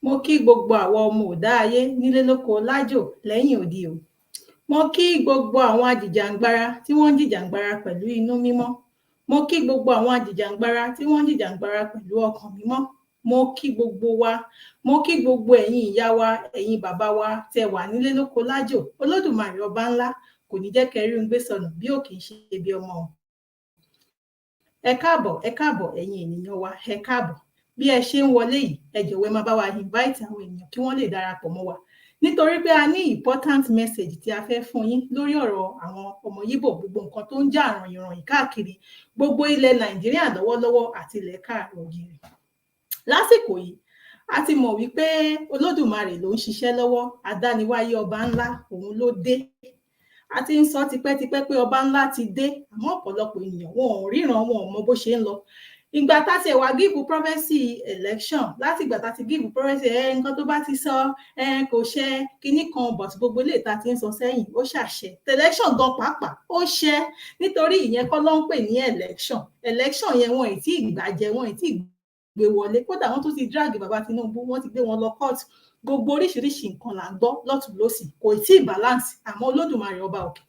Mo kí gbogbo àwọn ọmọ òdá ayé nílé lóko lájò lẹ́yìn odi o. Mo kí gbogbo àwọn ajìjàǹgbara tí wọ́n ń jìjàǹgbara pẹ̀lú inú mímọ́. Mo kí gbogbo àwọn ajìjàǹgbara tí wọ́n ń jìjàǹgbara pẹ̀lú ọkàn mímọ́. Mo kí gbogbo wa. Mo kí gbogbo ẹ̀yin ìyá wa, ẹ̀yin bàbá wa tẹ́ wà nílé lóko lájò. Olódùmarè ọba ńlá kò ní jẹ́ kẹ́ rí ń gbé sọnù bí ò kì í ṣe bí ọmọ. Ẹ káàbọ̀ ẹ̀yin ènìyàn wa, ẹ káàbọ̀. Bí ẹ ṣe ń wọlé yìí, ẹ jọ̀wọ́ ẹ máa bá wa invite àwọn ènìyàn kí wọ́n lè darapọ̀ mọ́ wa. Nítorí pé a ní important message tí a fẹ́ fún yín lórí ọ̀rọ̀ àwọn ọmọ Yíbò, gbogbo nǹkan tó ń jà rànyìnrànyìn káàkiri gbogbo ilẹ̀ Nàìjíríà lọ́wọ́lọ́wọ́ àti ilẹ̀ káàárọ̀-o-jíire. Lásìkò yìí, a ti mọ̀ wípé Olódùmarè ló ń ṣiṣẹ́ lọ́wọ́, adániwáyé ọba ńlá òun ló dé. A ti ń sọ tipẹ́tipẹ́ pé ọba ńlá ti dé, àmọ́ ọ̀pọ̀lọpọ̀ ènìyàn wọn ò ríran, wọn ò mọ bó ṣe ń lọ. Ìgbà tá ti wá give prophecy election, láti ìgbà tá ti give prophecy nǹkan tó bá ti sọ kò ṣẹ kinní kan, but gbogbo eléyìí tá ti ń sọ sẹ́yìn ó ṣàṣẹ. Election gan pàápàá ó ṣẹ, nítorí ìyẹn kọ́ ló ń pè ní election. Election yẹn wọn ì tí ì gbàjẹ, wọn ì tí ì gbé wọlé, kódà wọn tún ti drag bàbá Tinubu, wọn ti gbé wọn lọ court. Gbogbo oríṣiríṣi nǹkan là ń gbọ́ lọ́tùn lósì, kò tí ì balance, àmọ́ Olódùmarè ọba òkè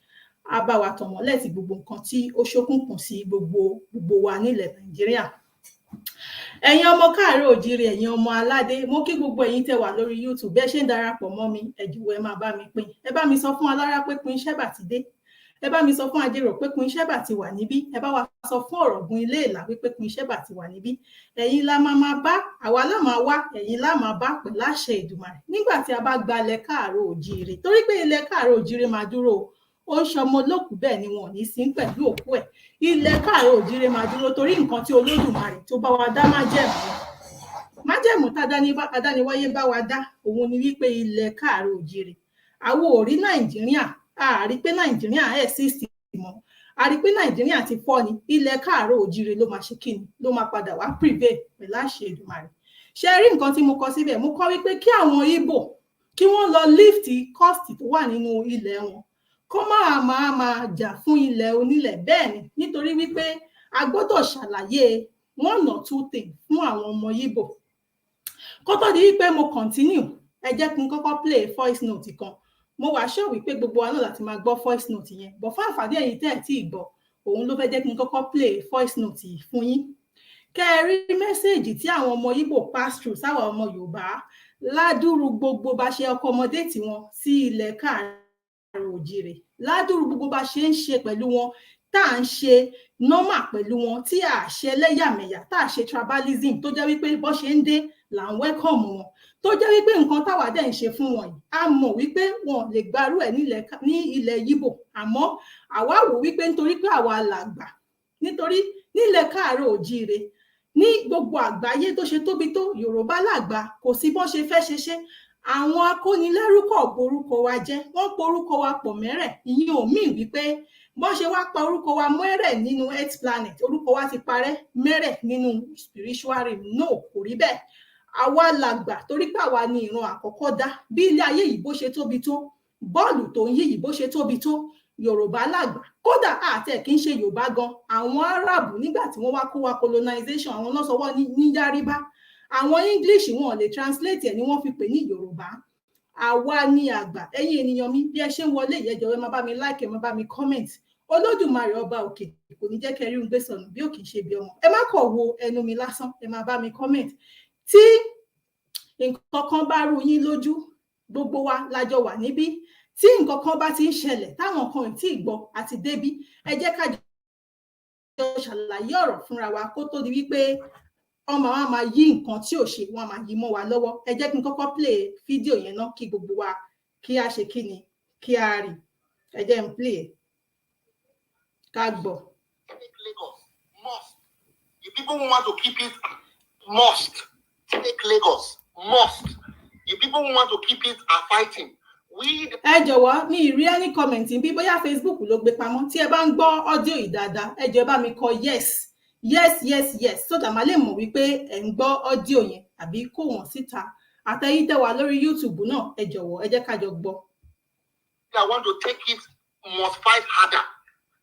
á bá wa tàn mọ́lẹ̀ sí gbogbo nǹkan tí ó ṣókùnkùn sí gbogbo wa nílẹ̀ Nàìjíríà. Ẹ̀yin ọmọ káàárọ̀-o-jíire, ẹ̀yin ọmọ aládé, mo kí gbogbo ẹ̀yin tẹ́ wà lórí YouTube. Bẹ́ẹ̀ ṣe ń darapọ̀ mọ́ mi, ẹ jọ̀wọ́ ẹ máa bá mi pín. Ẹ bá mi sọ fún alára pé Queen Sheba ti dé. Ẹ bá mi sọ fún ajérò pé Queen Sheba ti wà níbí. Ẹ bá wa sọ fún ọ̀rọ̀gún ilé ìlà wípé Queen Sheba ti wà níbí. Ẹ̀yin la máa bá, àwa la máa wá, ẹ̀yin la máa bá pẹ̀lú àṣẹ Èdùmàrè. Nígbà tí a bá gba ilẹ̀ káàárọ̀-o-jíire, torí pé ilẹ̀ káàárọ̀-o-jíire máa dúró o. Ó ń ṣọmọ olókùú, bẹ́ẹ̀ ni wọn ò ní sí pẹ̀lú òkú ẹ̀. Ilẹ̀ káàárọ̀-o-jíire máa dúró torí nǹkan tí Olódùmarè tó bá wa dá májẹ̀mú adániwáyé bá wa dá, òun ni wípé ilẹ̀ káàárọ̀-o-jíire. Àwa ò rí Nàìjíríà, a rí pé Nàìjíríà exist mọ́, a rí pé Nàìjíríà ti fọ́ ni. Ilẹ̀ káàárọ̀-o-jíire ló máa ṣe kíni, ló máa padà wá prevail pẹ̀lú àṣẹ Èdùmàrè. Ṣé rí nǹkan tí mo kọ síbẹ̀? Mo kọ wípé kí àwọn Ìgbò kí wọ́n lọ lift cost tó wà nínú ilẹ̀ wọn, kó máa jà fún ilẹ̀ onílẹ̀. Bẹ́ẹ̀ ni, nítorí wípé a gbọ́dọ̀ ṣàlàyé one or two things fún àwọn ọmọ Ìgbò. Kó tó di wípé mo continue, ẹ jẹ́ kí n kọ́kọ́ play voice note kan. Mo wà sure wípé gbogbo wa náà láti máa gbọ́ voice note yẹn, but fún àǹfààní ẹ̀yin tẹ́ ẹ̀ tí ì gbọ́, òun ló fẹ́ jẹ́ kí n kọ́kọ́ play voice note yìí fún yín. Kẹ́ ẹ rí mẹ́sẹ̀gì tí àwọn ọmọ Ìgbò pass through sáwọn ọmọ Yorùbá ládùúrú gbogbo bá ṣe accommodate wọn sí ilẹ̀ káàárọ̀-o-jíire, ládùúrú gbogbo bá ṣe ń ṣe pẹ̀lú wọn, tá à ń ṣe normal pẹ̀lú wọn, tí à ṣe ẹlẹ́yàmẹ̀yà, tá à ṣe tribalism, tó jẹ́ wípé bó ṣe ń dé là ń welcome wọn, tó jẹ́ wípé nǹkan táwa dẹ̀ ń ṣe fún wọn yìí, a mọ̀ wípé wọn lè gbarú ẹ̀ ní ilẹ̀ Ìgbò, àmọ́ àwa wò wípé nítorí pé àwa làgbà, nítorí nílẹ̀ káàárọ̀-o-jíire ní gbogbo àgbáyé tó ṣe tóbi tó, Yorùbá làgbà, kò sí bọ́n ṣe fẹ́ ṣe. Àwọn akónilẹ́rú kò borúkọ wa jẹ́, wọ́n porúkọ wa pọ̀ mẹ́rẹ̀. Ìyẹn ò mí wípé bọ́n ṣe wá pa orúkọ wa mẹ́rẹ̀ nínú earth planet, orúkọ wa ti parẹ́ mẹ́rẹ̀ nínú spiritual realm. No, kò rí bẹ́ẹ̀. Àwa làgbà torí pé àwa ni ìran àkọ́kọ́ dá. Bí ilé ayé yìí bó ṣe tóbi tó, bọ́ọ̀lù tó ń yí yìí bó ṣe tóbi tó, Yorùbá làgbà. Kódà àtẹ̀ kì í ṣe Yorùbá gan, àwọn Arab nígbà tí wọ́n wá kó wa colonization, àwọn náà sọ wọ́n ní Yáríbá. Àwọn English wọn ò lè translate ẹ̀ ni wọ́n fi pè ní Yorùbá. Àwa ni àgbà. Ẹ̀yin ènìyàn mi, bí ẹ ṣe ń wọlé yẹn, jọ̀wọ́ ẹ máa bá mi like, ẹ máa bá mi comment. Olódùmarè ọba òkè kò ní jẹ́ kẹ́ rí ń gbé sọnù bí ò kì í ṣe bí ọmọ. Ẹ má kọ̀ wo ẹnu mi lásán, ẹ máa bá mi comment. Tí nǹkan kan bá rú yín lójú, gbogbo wa lájọ wà níbí. Tí nǹkan kan bá ti ń ṣẹlẹ̀ táwọn kan ì tí ì gbọ́ àti débí, ẹ jẹ́ ká jọ ṣàlàyé ọ̀rọ̀ fúnra wa kó tó di wípé ọmọ wa máa yí nǹkan tí ò ṣe, wọn máa yí mọ́ wa lọ́wọ́. Ẹ jẹ́ kí n kọ́kọ́ play fídíò yẹn náà kí gbogbo wa kí a ṣe kí ni, kí a rí. Ẹ jẹ́ n play ká gbọ́. Lagos must. The people who want to keep it must take Lagos must. The people who want to keep it are fighting. Ẹ jọ̀wọ́, mi ì rí any comment bí bóyá Facebook ló gbé pamọ́. Tí ẹ bá ń gbọ́ audio yìí dáadáa, ẹ jọ̀ọ́ bá mi kọ yes so that màá lè mọ̀ wípé ẹ ń gbọ́ audio yẹn àbí kó wọ́n síta. Àtẹ̀yin tẹ́ wà lórí YouTube náà, ẹ jọ̀wọ́, ẹ jẹ́ ká jọ gbọ́. I want to take it must fight harder.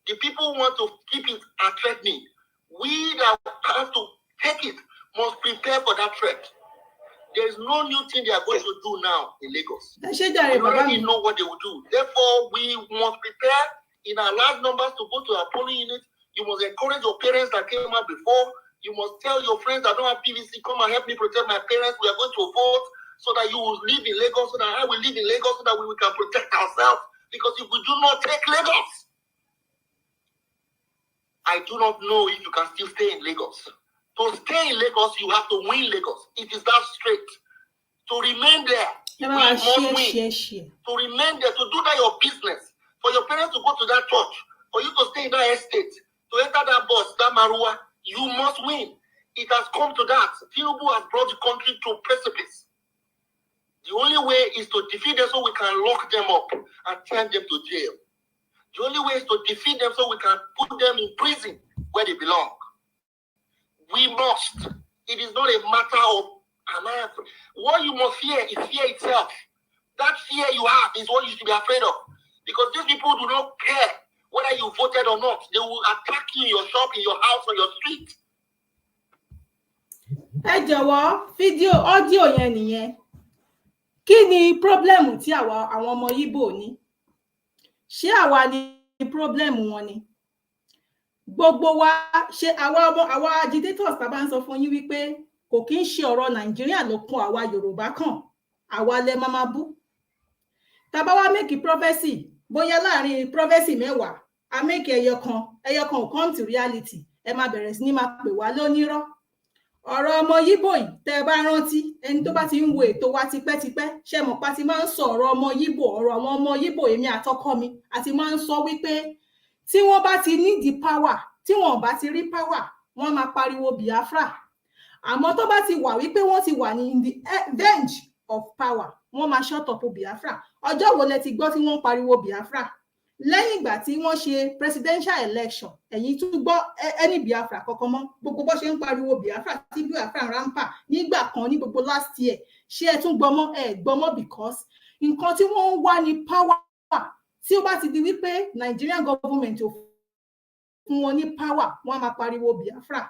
The people who want to keep it are threatening. We that have to take it must prepare for that threat. There is no new thing they are going to do now in Lagos. We already know what they will do. Therefore, we must prepare in our large numbers to go to our polling unit. You must encourage your parents that came out before. You must tell your friends that don't have PVC, come and help me protect my parents. We are going to vote so that you will live in Lagos, so that I will live in Lagos, so that we can protect ourselves. Because if we do not take Lagos, I do not know if you can still stay in Lagos. To stay in Lagos, you have to win Lagos. It is that straight. To remain there, we must win. To remain there, to do that your business, for your parents to go to that church, for you to stay in that estate, to enter that bus, that Marua, you must win. It has come to that. Tinubu has brought the country to precipice. The only way is to defeat them so we can lock them up and send them to jail. The only way is to defeat them so we can put them in prison where they belong. We must. It is not a matter of what you must fear is fear itself. That fear you have is what you should be afraid of. Because these people do not care whether you voted or not. They will attack you in your shop, in your house, on your street. Ẹ jọ̀wọ́ fídíò ọ́díò yẹn nìyẹn. Kí ni problem tí àwọn ọmọ Igbo ní? Ṣé àwa ni problem wọn ni? Gbogbo wa ṣe àwa agitators tá bá ń sọ fún yín wípé kò kí ń ṣe ọ̀rọ̀ Nàìjíríà ló kàn àwa Yorùbá kàn. Àwa lẹ máa bú. Tá bá wá make prophecy, bóyá láàrin prophecy 10, a make ẹyọ kan ò come to reality. Ẹ máa bẹ̀rẹ̀ sí ní máa pè wá lónírọ́. Ọ̀rọ̀ ọmọ Yíbò yìí tẹ́ bá rántí, ẹni tó bá ti ń wo ètò wa tipẹ́tipẹ́, ṣé mọ̀ pa ti máa ń sọ ọ̀rọ̀ ọmọ Yíbò, ọ̀rọ̀ àwọn ọmọ Yíbò èmi àtọkọ mi, àti máa ń sọ wípé tí wọ́n bá ti ní the power, tí wọ́n bá ti rí power, wọ́n máa pariwo Biafra. Àmọ́ tó bá ti wà wípé wọ́n ti wà ní in the verge of power, wọ́n máa shut up Biafra. Ọjọ́ wo lẹ ti gbọ́ tí wọ́n pariwo Biafra? Lẹ́yìn ìgbà tí wọ́n ṣe presidential election, ẹ̀yin tún gbọ́ ẹni Biafra kankan mọ́. Gbogbo bó ṣe ń pariwo Biafra tí Biafra rampa nígbà kan ní gbogbo last year. Ṣé ẹ tún gbọ́mọ́? Ẹ gbọ́mọ́ because nǹkan tí wọ́n ń wá ní power. Tí ó bá ti di wípé Nigerian government ò fún wọn ní power, wọ́n máa pariwo Biafra.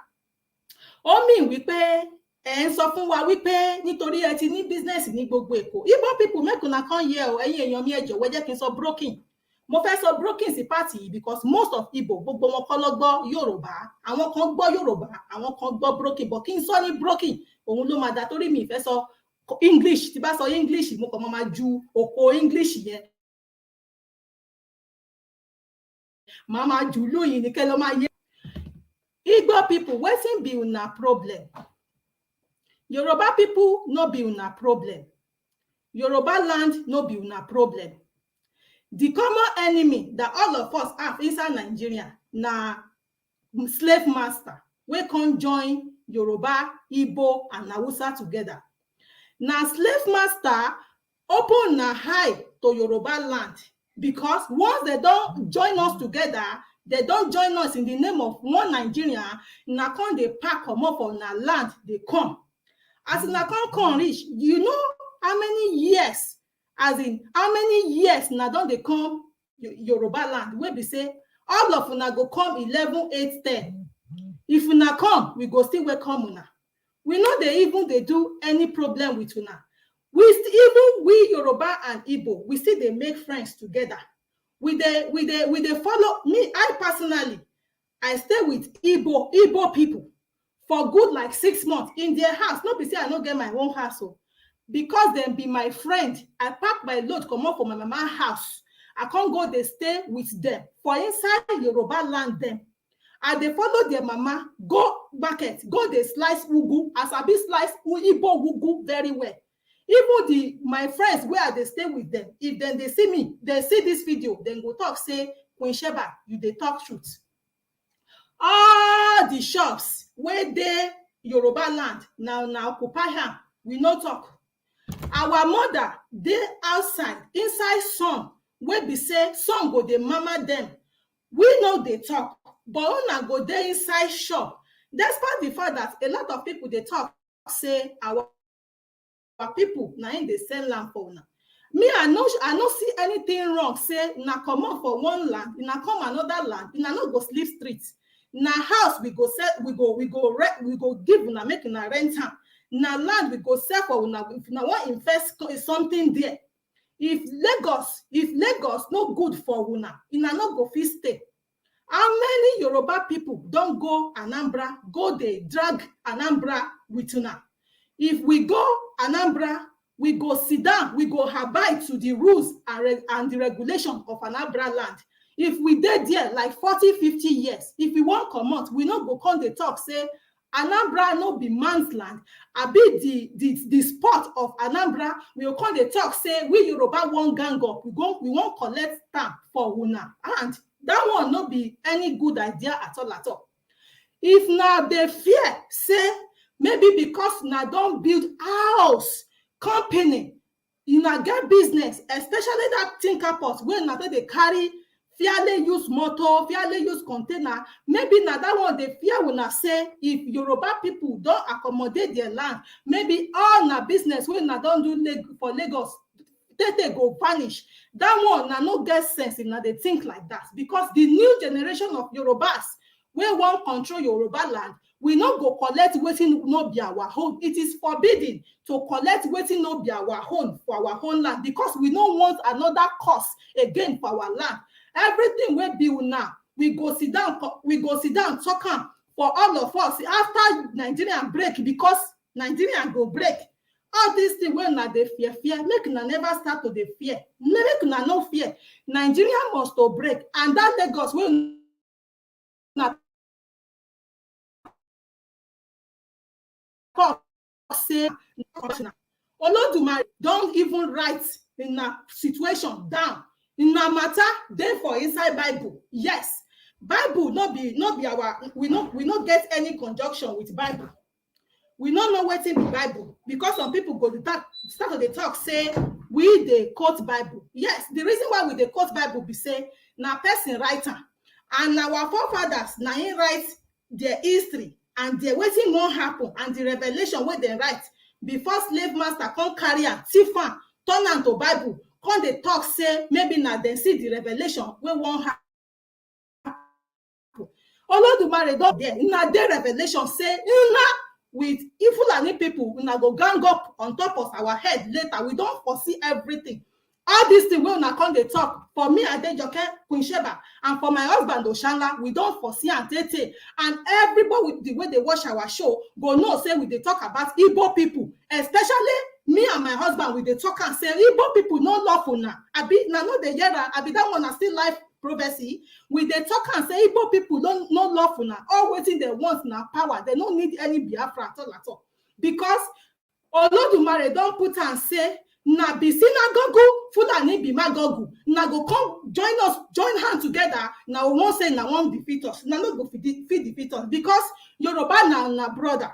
Ó mean wípé ẹ ń sọ fún wa wípé nítorí ẹ ti ní business ní gbogbo Èkó. Igbo people make una come here o, ẹ̀yin èèyàn mi ẹ jọ̀wọ́ jẹ́ kí n sọ broken. Mo fẹ́ sọ broken sí party yìí because most of Igbo gbogbo wọn kọ́ ló gbọ́ Yorùbá. Àwọn kan gbọ́ Yorùbá, àwọn kan gbọ́ broken, but kí n sọ ní broken òun ló máa dá torí mi fẹ́ sọ English. Tí bá sọ English mo kàn máa ju òkò English yẹn. Mama jù lóyìn ní kẹ́ ló máa yé. Igbo people, wetin be una problem? Yoruba people no be una problem. Yoruba land no be una problem. The common enemy that all of us have inside Nigeria na slave master wey come join Yoruba, Igbo and Hausa together. Na slave master open na eye to Yoruba land because once they don join us together, they don join us in the name of one Nigeria, na come dey pack comot for una land dey come. As una come reach, you know how many years, as in how many years na don dey come Yoruba land wey be say all of una go come 11, 8, 10. If una come, we go still welcome una. We no dey even dey do any problem with una. Even we Yoruba and Igbo, we still dey make friends together. We dey follow me. I personally, I stay with Igbo people for good like 6 months in their house. No be say I no get my own house, so because them be my friend, I pack my load come up from my mama house. I can't go dey stay with them for inside Yoruba land. Them I dey follow their mama go market, go dey slice ugu as I be slice Igbo ugu very well. Even my friends where I dey stay with them, if then they see me, they see this video, then go talk say, Queen Sheba, you dey talk truth. All the shops where they Yoruba land now occupy her, we no talk. Our mother dey outside inside sun wey be say sun go dey mama them. We know they talk, but una go dey inside shop. Despite the fact that a lot of people they talk say our people na in dey sell land for una. Me, I no see anything wrong. Say na come on for one land, na come another land, na no go sleep streets. Na house we go sell, we go give una make una rent am. na land we go sell for una if una wan invest something there. If Lagos no good for una no go fit stay. How many Yoruba people don go Anambra, go dey drag Anambra with una? If we go Anambra, we go sit down, we go abide to the rules and the regulation of Anambra land. If we dey there like 40, 50 years, if we wan comot, we no go come dey talk say Anambra no be man's land. Abi the spot of Anambra, we go come dey talk say we Yoruba wan gang up, we wan collect stamp for una. And that one no be any good idea at all. If na dey fear say maybe because na don build house, company, una get business, especially that tinker pot wey na dey carry fairly use motor, fairly use container, maybe na that one dey fear una say if Yoruba people don accommodate their land, maybe all na business wey na don do for Lagos they go vanish. That one na no get sense if na dey think like that, because the new generation of Yorubas wey wan control Yoruba land, we no go collect wetin no be our own. It is forbidden to collect wetin no be our own for our own land, because we no want another cost again for our land. Everything wey be una, we go sit down talk am for all of us after Nigeria break, because Nigeria go break. All these things wey una dey fear, make una never start to dey fear. Make una no fear. Nigeria must to break, and that Lagos wey una say Olodumare don even write in a situation down. In a matter dey for inside Bible. Yes, Bible no be our, we no get any conjunction with Bible. We no know wetin be Bible, because some people go start to dey talk say we dey quote Bible. Yes, the reason why we dey quote Bible be say na person write am, and our forefathers na im write their history and their wetin wan happen and the revelation wey dem write before slave master come carry am, thief am, turn am to Bible, come dey talk say maybe na dem see the revelation wey wan happen. Olodumare don there, una dey revelation say una with Fulani people, una go gang up on top of our head later. We don foresee everything. All these things wey una come dey talk, for me Adejoke, Queen Sheba, and for my husband Oshanla, we don foresee am tey. And everybody with the way they watch our show go know say we dey talk about Igbo people, especially me and my husband. We dey talk and say Igbo people no love una. Abi na no dey hear am, abi that one na still life prophecy. We dey talk and say Igbo people no love una. All wetin they want na power. They no need any Biafra at all. Because Olodumare don put am say na be synagogue Fulani be magogu. Na go come join hand together. Now we won't say na one defeat us. Na no go fit defeat us, because Yoruba na brother.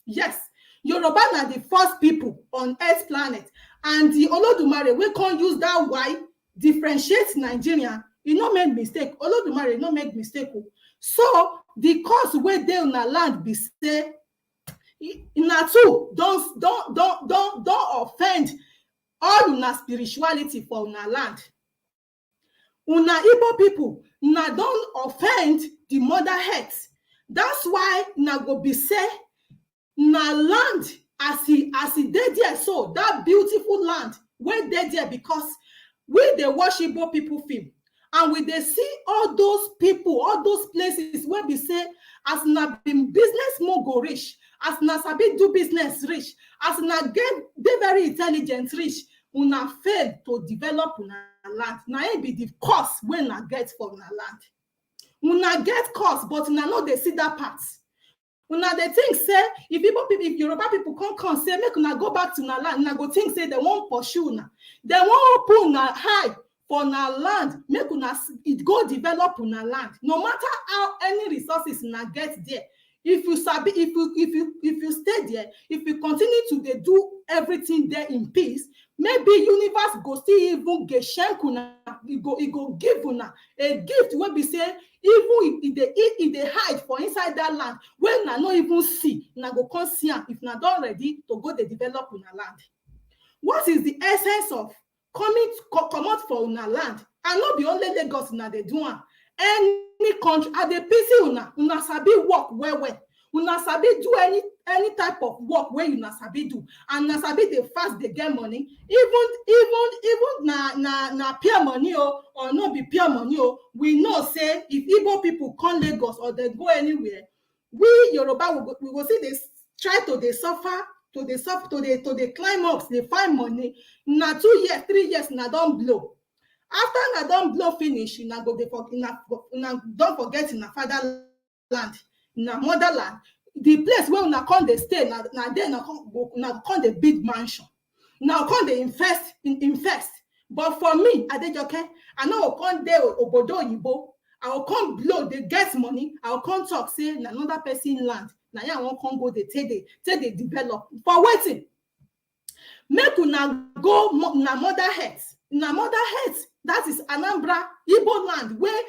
Yes, Yoruba na the first people on Earth planet, and the Olodumare we can't use that why differentiate Nigeria. You no make mistake. Olodumare no make mistake. So the cause wey dey una land be say una too don't offend all una spirituality for una land. Una Igbo people, una don offend the mother earth. That's why na go be say na land as e dey there, so that beautiful land wey dey there, because we dey watch Igbo people film, and we dey see all those people, all those places where we say as na been business mogul reach, as na sabi do business reach, as na dey very intelligent reach, una fail to develop una land. Na it be the cost wey una get for una land. Una get cost, but una no dey see that part. Una dey think say if Yoruba people come say make una go back to una land, una go think say they wan pursue una. They wan open una eye for una land, make una go develop una land. No matter how any resources una get there, if you sabi, if you stay there, if you continue to dey do everything there in peace, maybe universe go still even get shank una. It go give una a gift wey be say even if they hide for inside that land, when una no even see, una go come see am if una don ready to go dey develop una land. What is the essence of comot for una land? And not be only Lagos una dey do am. Any country, I dey pity una sabi work well. Una sabi do any type of work where you na sabi do, and na sabi dey fast dey get money, even na pure money or no be pure money, we know say if Igbo people come Lagos or they go anywhere, we Yoruba we go see they try to dey suffer, to dey climb up, dey find money. Na 2 years, 3 years, na don blow. After na don blow finish, una go dey una don forget una fatherland, una motherland. The place where una come dey stay, na there una come dey build mansion. Now come dey invest. But for me, Adejoke, I no go come dey obodo oyibo. I will come blow, they get money. I will come talk, say na another person land. Now I won't come go, they take they develop. For waiting, make una go na mother heads. Na mother heads, that is Anambra, Igbo land, where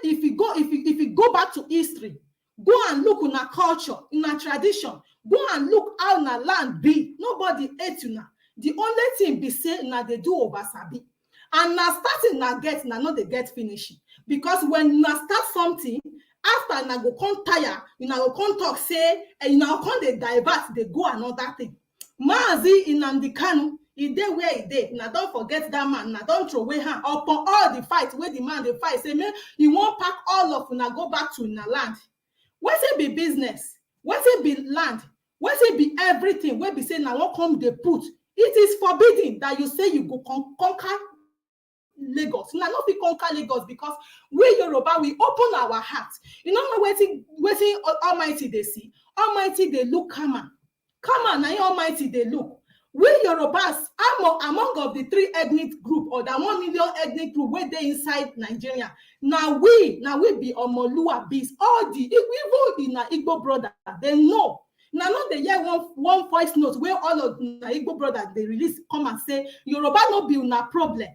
if you go back to history, go and look una culture, una tradition, go and look how na land be. Nobody ate una. The only thing be say na they do over sabi. And na starting na get, na no they get finishing. Because when na start something, after na go come tire, you na go come talk say, and you na come they divert, they go another thing. Maazi Nnamdi Kanu, he dey where he dey. Na don't forget that man. Na don't throw away hand upon all the fight where the man they fight. Say, man, he won't pack all of una go back to una land. What's it be business? What's it be land? What's it be everything? Where be say now won't come they put. It is forbidden that you say you go conquer Lagos. Now not be conquer Lagos because we Yoruba we open our hearts. You know waiting Almighty they see. Almighty they look come on now Almighty they look. We Yorubas among of the 3 ethnic group or the 1 million ethnic group where they inside Nigeria. Now we be Omolua beast. All the even in Igbo brother they know. Now not they hear one voice note where all of the Igbo brothers they release come and say Yoruba no be una problem.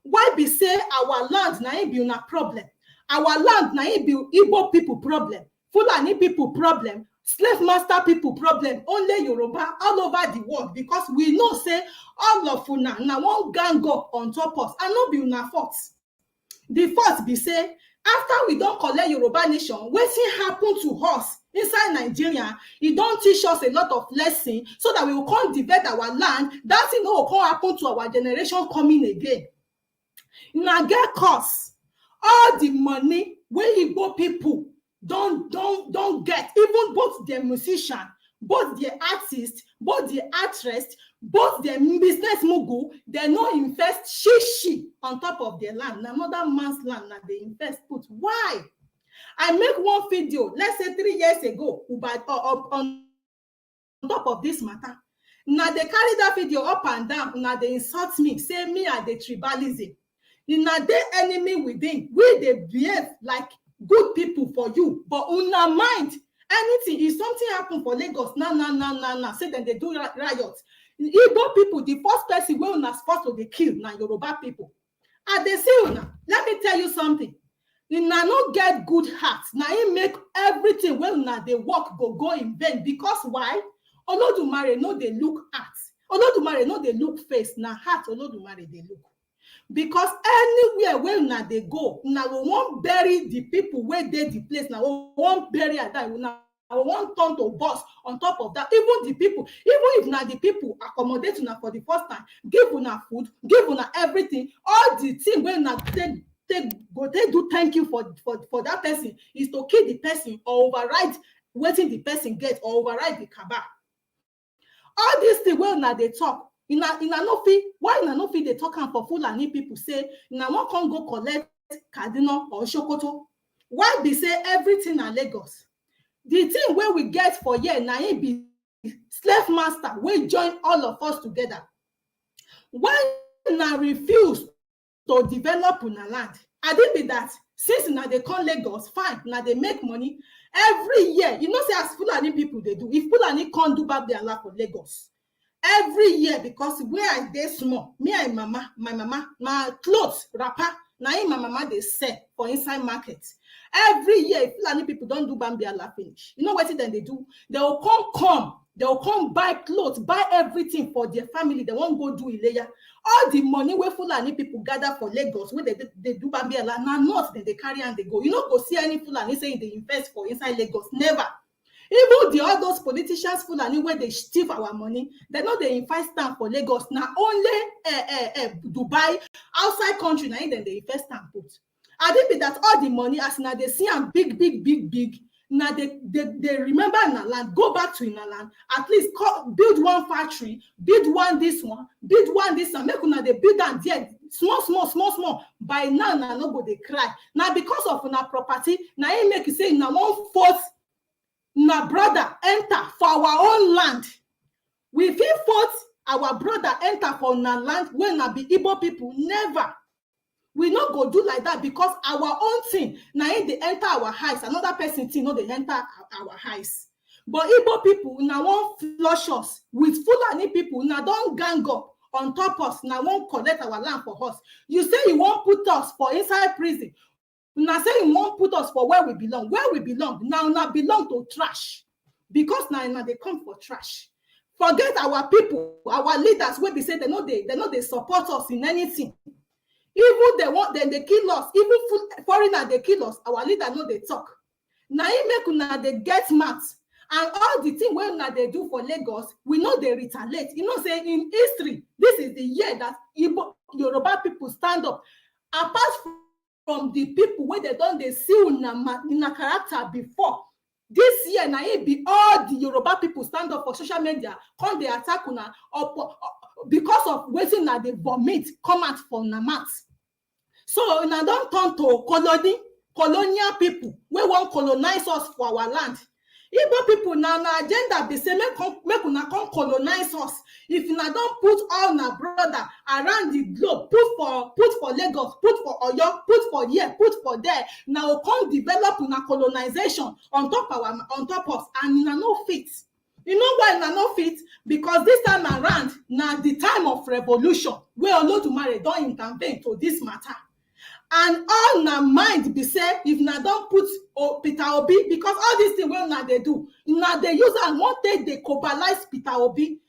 Why be say our land na be una problem? Our land na be Igbo people problem, Fulani people problem, slave master people problem, only Yoruba all over the world because we know say all of una na one gang up on top us and no be una fault. The fault be say after we don't collect Yoruba nation, wetin happen to us inside Nigeria, it don't teach us a lot of lessons so that we will come develop our land. That thing no will come happen to our generation coming again. Now get cost all the money where Igbo people don't get, even both the musician, both the artist, both the actress, both the business mogul, they no invest shishi on top of their land. Now another man's land, now they invest put. Why? I make one video, let's say 3 years ago, on top of this matter. Now they carry that video up and down. Now they insult me, say me and the tribalism. Now they enemy within. We they behave like good people for you, but una mind anything if something happen for Lagos, nah. Say then they do riots. Igbo people, the first person we una supposed to be killed na Yoruba people. And they say una, let me tell you something. Una no get good heart. Now it make everything when una they work go in vain. Because why? Olodumare no they look at. Olodumare no they look face. Na heart Olodumare they look. Because anywhere where una they go, now we won't bury the people where they the place. Now we won't bury at that. Now we won't turn to boss on top of that. Even the people, even if now the people accommodate una for the first time, give una food, give una everything. All the thing when una they do thank you for that person is to kill the person or override waiting the person get or override the cabal. All these things when now they talk. In a no fee, why in a no fee they talk for Fulani people say na one can go collect Kaduna or Sokoto. Why be say everything in Lagos? The thing where we get for here na it be slave master we join all of us together. Why na refuse to develop una land? I did be that since now they call Lagos fine, now they make money every year. You know say as Fulani people they do. If Fulani can't do bad their land for Lagos. Every year, because where I dey small, me and my mama, my clothes, wrapper, now my mama they sell for inside market. Every year, if Fulani people don't do Bambiala finish, you know what then they do? They will come buy clothes, buy everything for their family. They won't go do Ileya. All the money where Fulani people gather for Lagos, when they do Bambiala, now not then they carry and they go. You know, go see any Fulani saying they invest for inside Lagos. Never. Even all those politicians Fulani where they steal our money, they know they invest time for Lagos. Now only Dubai, outside country, now then they invest time put. I think that all the money as now they see them big. Now they remember in a land, go back to in a land, at least build one factory, build one this one, build one this one, make una they build that there small. By now no go they cry. Now because of una property, now it make you say now 1/4 na brother enter for our own land. We feel force our brother enter for na land when na be Igbo people. Never. We not go do like that because our own thing now they enter our house. Another person thing no they enter our house. But Igbo people now won't flush us with Fulani people. Now don't gang up on top us. Now won't collect our land for us. You say you won't put us for inside prison. Now say you won't put us for where we belong. Where we belong now belong to trash because now they come for trash. Forget our people, our leaders. Where they say they know they support us in anything. Even they want, then they kill us. Even foreigner they kill us. Our leader know they talk. Now it make una they get mad. And all the thing when they do for Lagos, we know they retaliate. You know, say in history, this is the year that Igbo, Yoruba people stand up. Apart from the people where they see in a character before. This year, now it be all the Yoruba people stand up for social media, come they attack una because of waiting that they vomit, come out from the mat. So now don't turn to colonial people. We want colonize us for our land. Igbo people now agenda be say make una come colonize us. If you don't put all na brother around the globe, put for Lagos, put for Oyo, put for here, put for there. Now come develop una colonization on top us, and una no fit. You know why una no fit? Because this time around, now the time of revolution, where Olodumare don't intervene to this matter. And all na mind be say if na don't put Peter Obi, because all these things well now they do, now they use and one day they cobalize Peter Obi,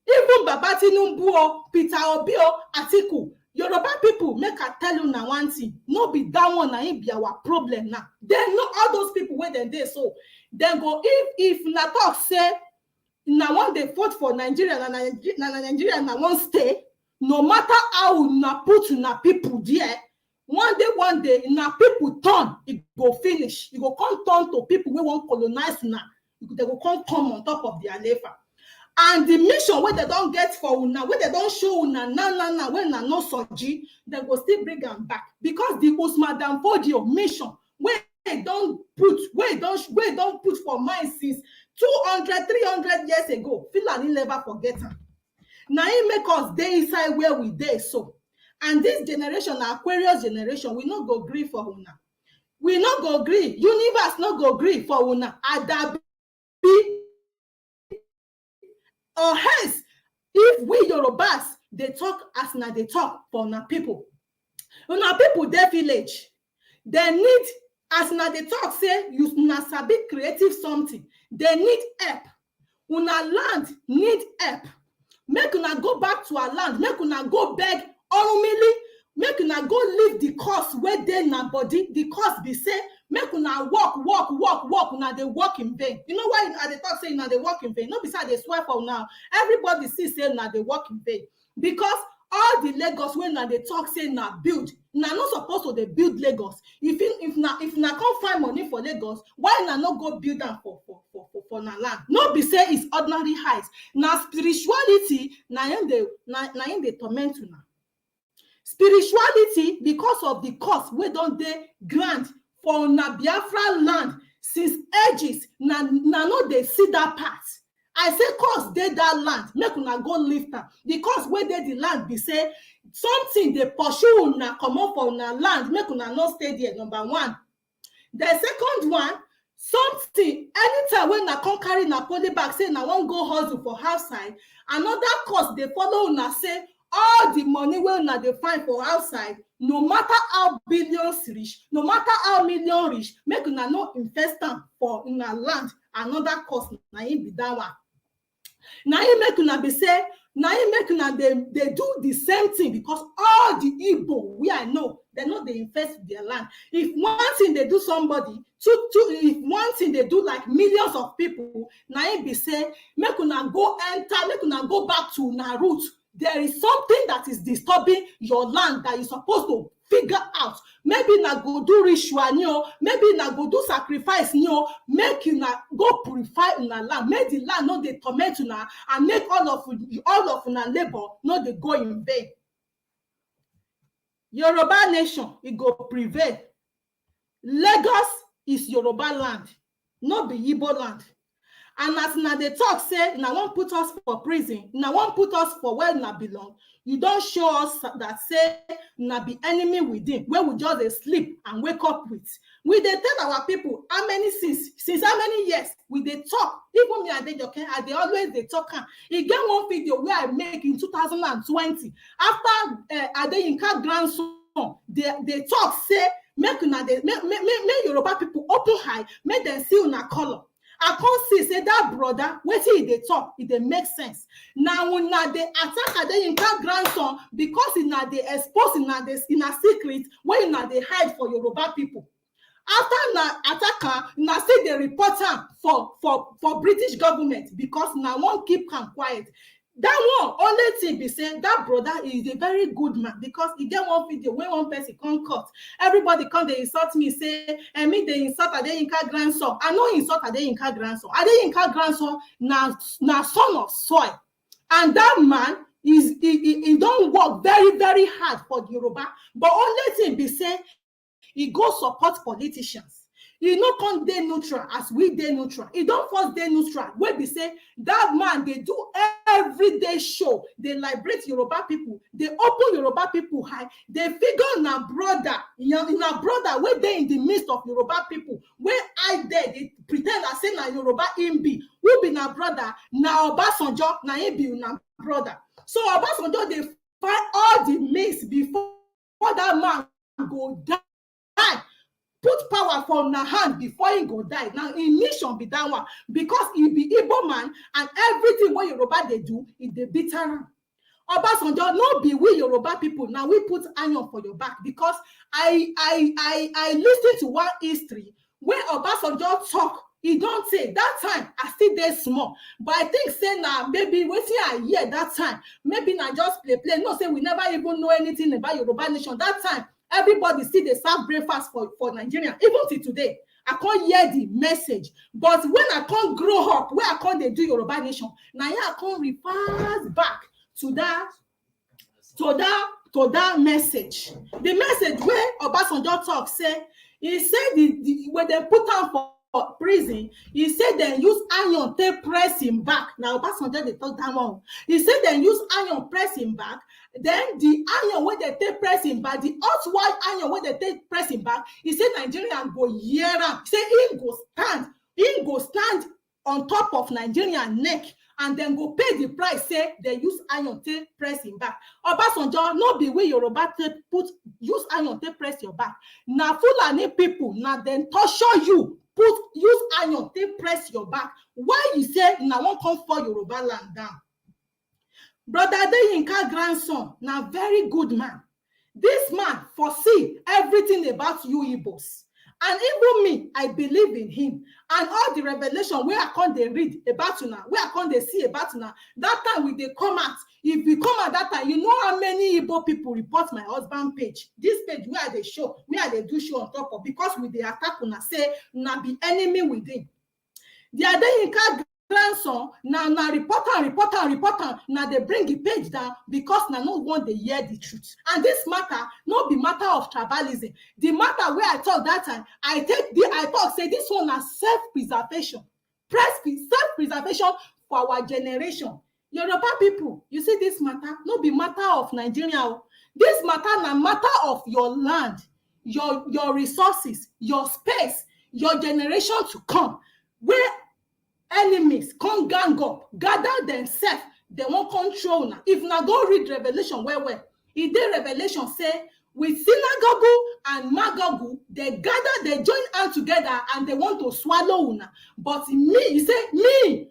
even Baba Tinubu, Peter Obi, Atiku. Yoruba people make I tell you now one thing, no be that one na it be our problem now. Then no all those people where they so then go if na talk say na one they fought for Nigeria na Nigeria na one stay, no matter how na put na people there. One day, now people turn, it go finish. It go come turn to people we want colonize now. They will come on top of their lever. And the mission where they don't get for una, where they don't show una, when na no soji, they go still bring them back. Because the Usman Danfodio mission, where they don't put for mind since 200, 300 years ago, Fulani never forget them. Now it make us day inside where we day so. And this generation, Aquarius generation, we not go agree for una. We not go agree. Universe not go agree for una. Adabi. Or hence, if we Yorubas, they talk as na they talk for una people. Una people, their village, they need, as na they talk, say, you na sabi creative something. They need help. Una land need help. Make una go back to our land. Make una go beg. Only make una go leave the cost where they na body. The cost be say make una walk. Una they walk in vain. You know why they talk say una they walk in vain? No, besides they swear for now. Everybody see say na they walk in vain because all the Lagos when na they talk say na build. Na not supposed to they build Lagos. If na can't find money for Lagos, why na not go build them for na land? No be say it's ordinary heights. Na spirituality na in the torment una. Spirituality because of the cost we don't they grant for na Biafra land since ages na no they see that part. I say cost they that land make una go lift am because where they the land be say something they pursue una come up for una land make una not stay there. Number one. The second one, something anytime when na come carry na poly bag say na won't go hustle for outside, another cost they follow una say all the money wey una dey find for outside, no matter how billions reach, no matter how million reach, make una no invest am for una land. Another cost na im be that one. Na im make una be say Now it make una they do the same thing, because all the Igbo we I know they invest their land. If one thing they do somebody, if one thing they do like millions of people, now it be say make una go enter, make una go back to una root. There is something that is disturbing your land that you're supposed to figure out. Maybe na go do ritual, maybe na go do sacrifice, make you na go purify una land, make the land no dey torment una, and make all of una labor no dey go in vain. Yoruba nation, it go prevail. Lagos is Yoruba land, not be Igbo land. And as now they talk, say, now won't put us for prison, now won't put us for where now belong. You don't show us that say now be enemy within, where we just sleep and wake up with. We they tell our people how many since how many years we they talk. Even me and they always they talk. He get one video where I make in 2020 after Adeyinka grandson. They talk say make Yoruba people open high, make them see una color. I can't see say that brother, wetin they talk, it dey make sense. Now una dey attack Adeyinka grandson because una dey expose in a secret where una dey hide for Yoruba people. After na attacker, na still dey report am for British government because na one keep am quiet. That one only thing be saying that brother is a very good man, because he get one video when one person come cut, everybody come they insult me, say and me they insult Adeyinka grandson. I know insult Adeyinka grandson. Adeyinka grandson na son of soil, and that man he don't work very very hard for the Yoruba, but only thing be say he go support politicians. He no come dey neutral as we dey neutral. He don't force dey neutral. Where we say that man, they do everyday show. They liberate Yoruba people. They open Yoruba people high. They figure na brother, na brother where they in the midst of Yoruba people. Where I there, they pretend I say na Yoruba him be. Who be na brother? Na Obasanjo, na him be na brother. So Obasanjo they find all the means before that man go die. Put power for na hand before he go die. Now in mission be that one, because he be Igbo man, and everything what Yoruba they do is they beat around. Obasanjo no be we Yoruba people. Now we put iron for your back, because I listen to one history where Obasanjo talk. He don't say that time I still there small, but I think say now maybe waiting I hear that time maybe not just play. No, say we never even know anything about Yoruba nation that time. Everybody see they serve breakfast for Nigeria. Even till today, I can't hear the message. But when I can't grow up, where I can't they do Yoruba nation, now I can't reverse back to that message. The message where Obasanjo talk say, he said when they put on for prison, he said they use iron to press him back. Now Obasanjo they talk that one. He said they use iron press him back. Then the iron when they take press him back, the hot white iron when they take press him back, he said Nigerian go hear him. He said he go stand on top of Nigerian neck and then go pay the price. Say they use iron to press him back. Obasanjo no be way Yoruba use iron to press your back. Now Fulani people now then torture you. Use iron to press your back. Why you say now won't come for Yoruba land down? Brother Adeyinka grandson, now very good man. This man foresee everything about you Igbos. And even me, I believe in him. And all the revelation where I can't they read about you now, where I can't they see about you now, that time when they come out, if we come at that time, you know how many Igbo people report my husband page. This page where they show, where they do show on top of, because with the attack when I say, na be enemy within. The Adeyinka grandson now report now they bring the page down because now no one they hear the truth. And this matter not be matter of tribalism. The matter where I talk that time, I talk say this one is self-preservation. Self-preservation for our generation. Yoruba people, you see this matter no be matter of Nigeria. This matter na matter of your land, your resources, your space, your generation to come. Where enemies come gang up, gather themselves, they won't control now. If now go read Revelation where if the Revelation say with synagogue and Magogu, they gather, they join hands together and they want to swallow una. But me, he say me,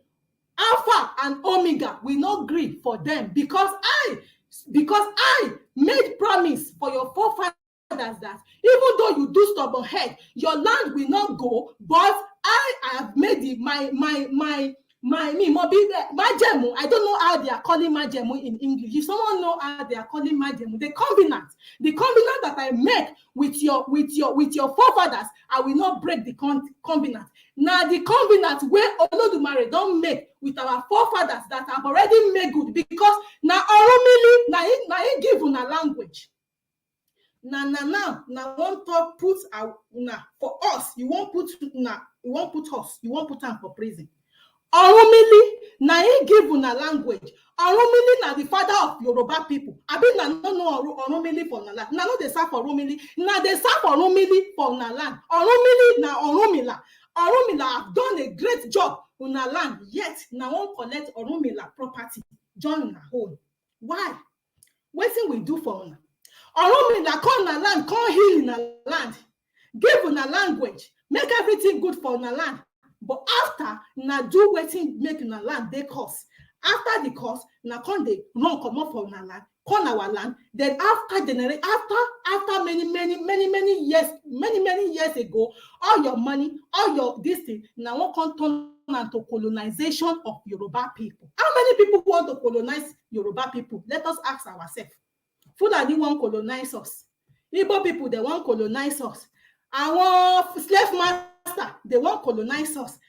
Alpha and Omega will not agree for them, because I made promise for your forefathers that even though you do stubborn head, your land will not go, but I have made it my majemu. I don't know how they are calling majemu in English. If someone know how they are calling majemu, the covenant that I make with your forefathers, I will not break the covenant. Now the covenant where Olodumare don't make with our forefathers that have already made good, because now Oromili na he give una language. Now one talk put for us. You won't put us. You won't put them for prison. Oromili na he give una language. Oromili na the father of Yoruba people. Abi na no know Oromili for na land. Na no dey serve for Oromili. Na dey serve for Oromili for na land. Oromili na Oromila. Oromila have done a great job on our land, yet now won't collect Oromila property join una home. Why? Wetin we do for una? Oromila come na land, come heal na land, give una language, make everything good for una land. But after na do wetin make una land dey cost. After the cost, na come dey run comot for una land, come our land. Then after many years ago, all your money, all your this thing, now one come turn into colonization of Yoruba people. How many people want to colonize Yoruba people? Let us ask ourselves. Fulani want colonize us. Igbo people, they want colonize us. Our slave master, they want colonize us.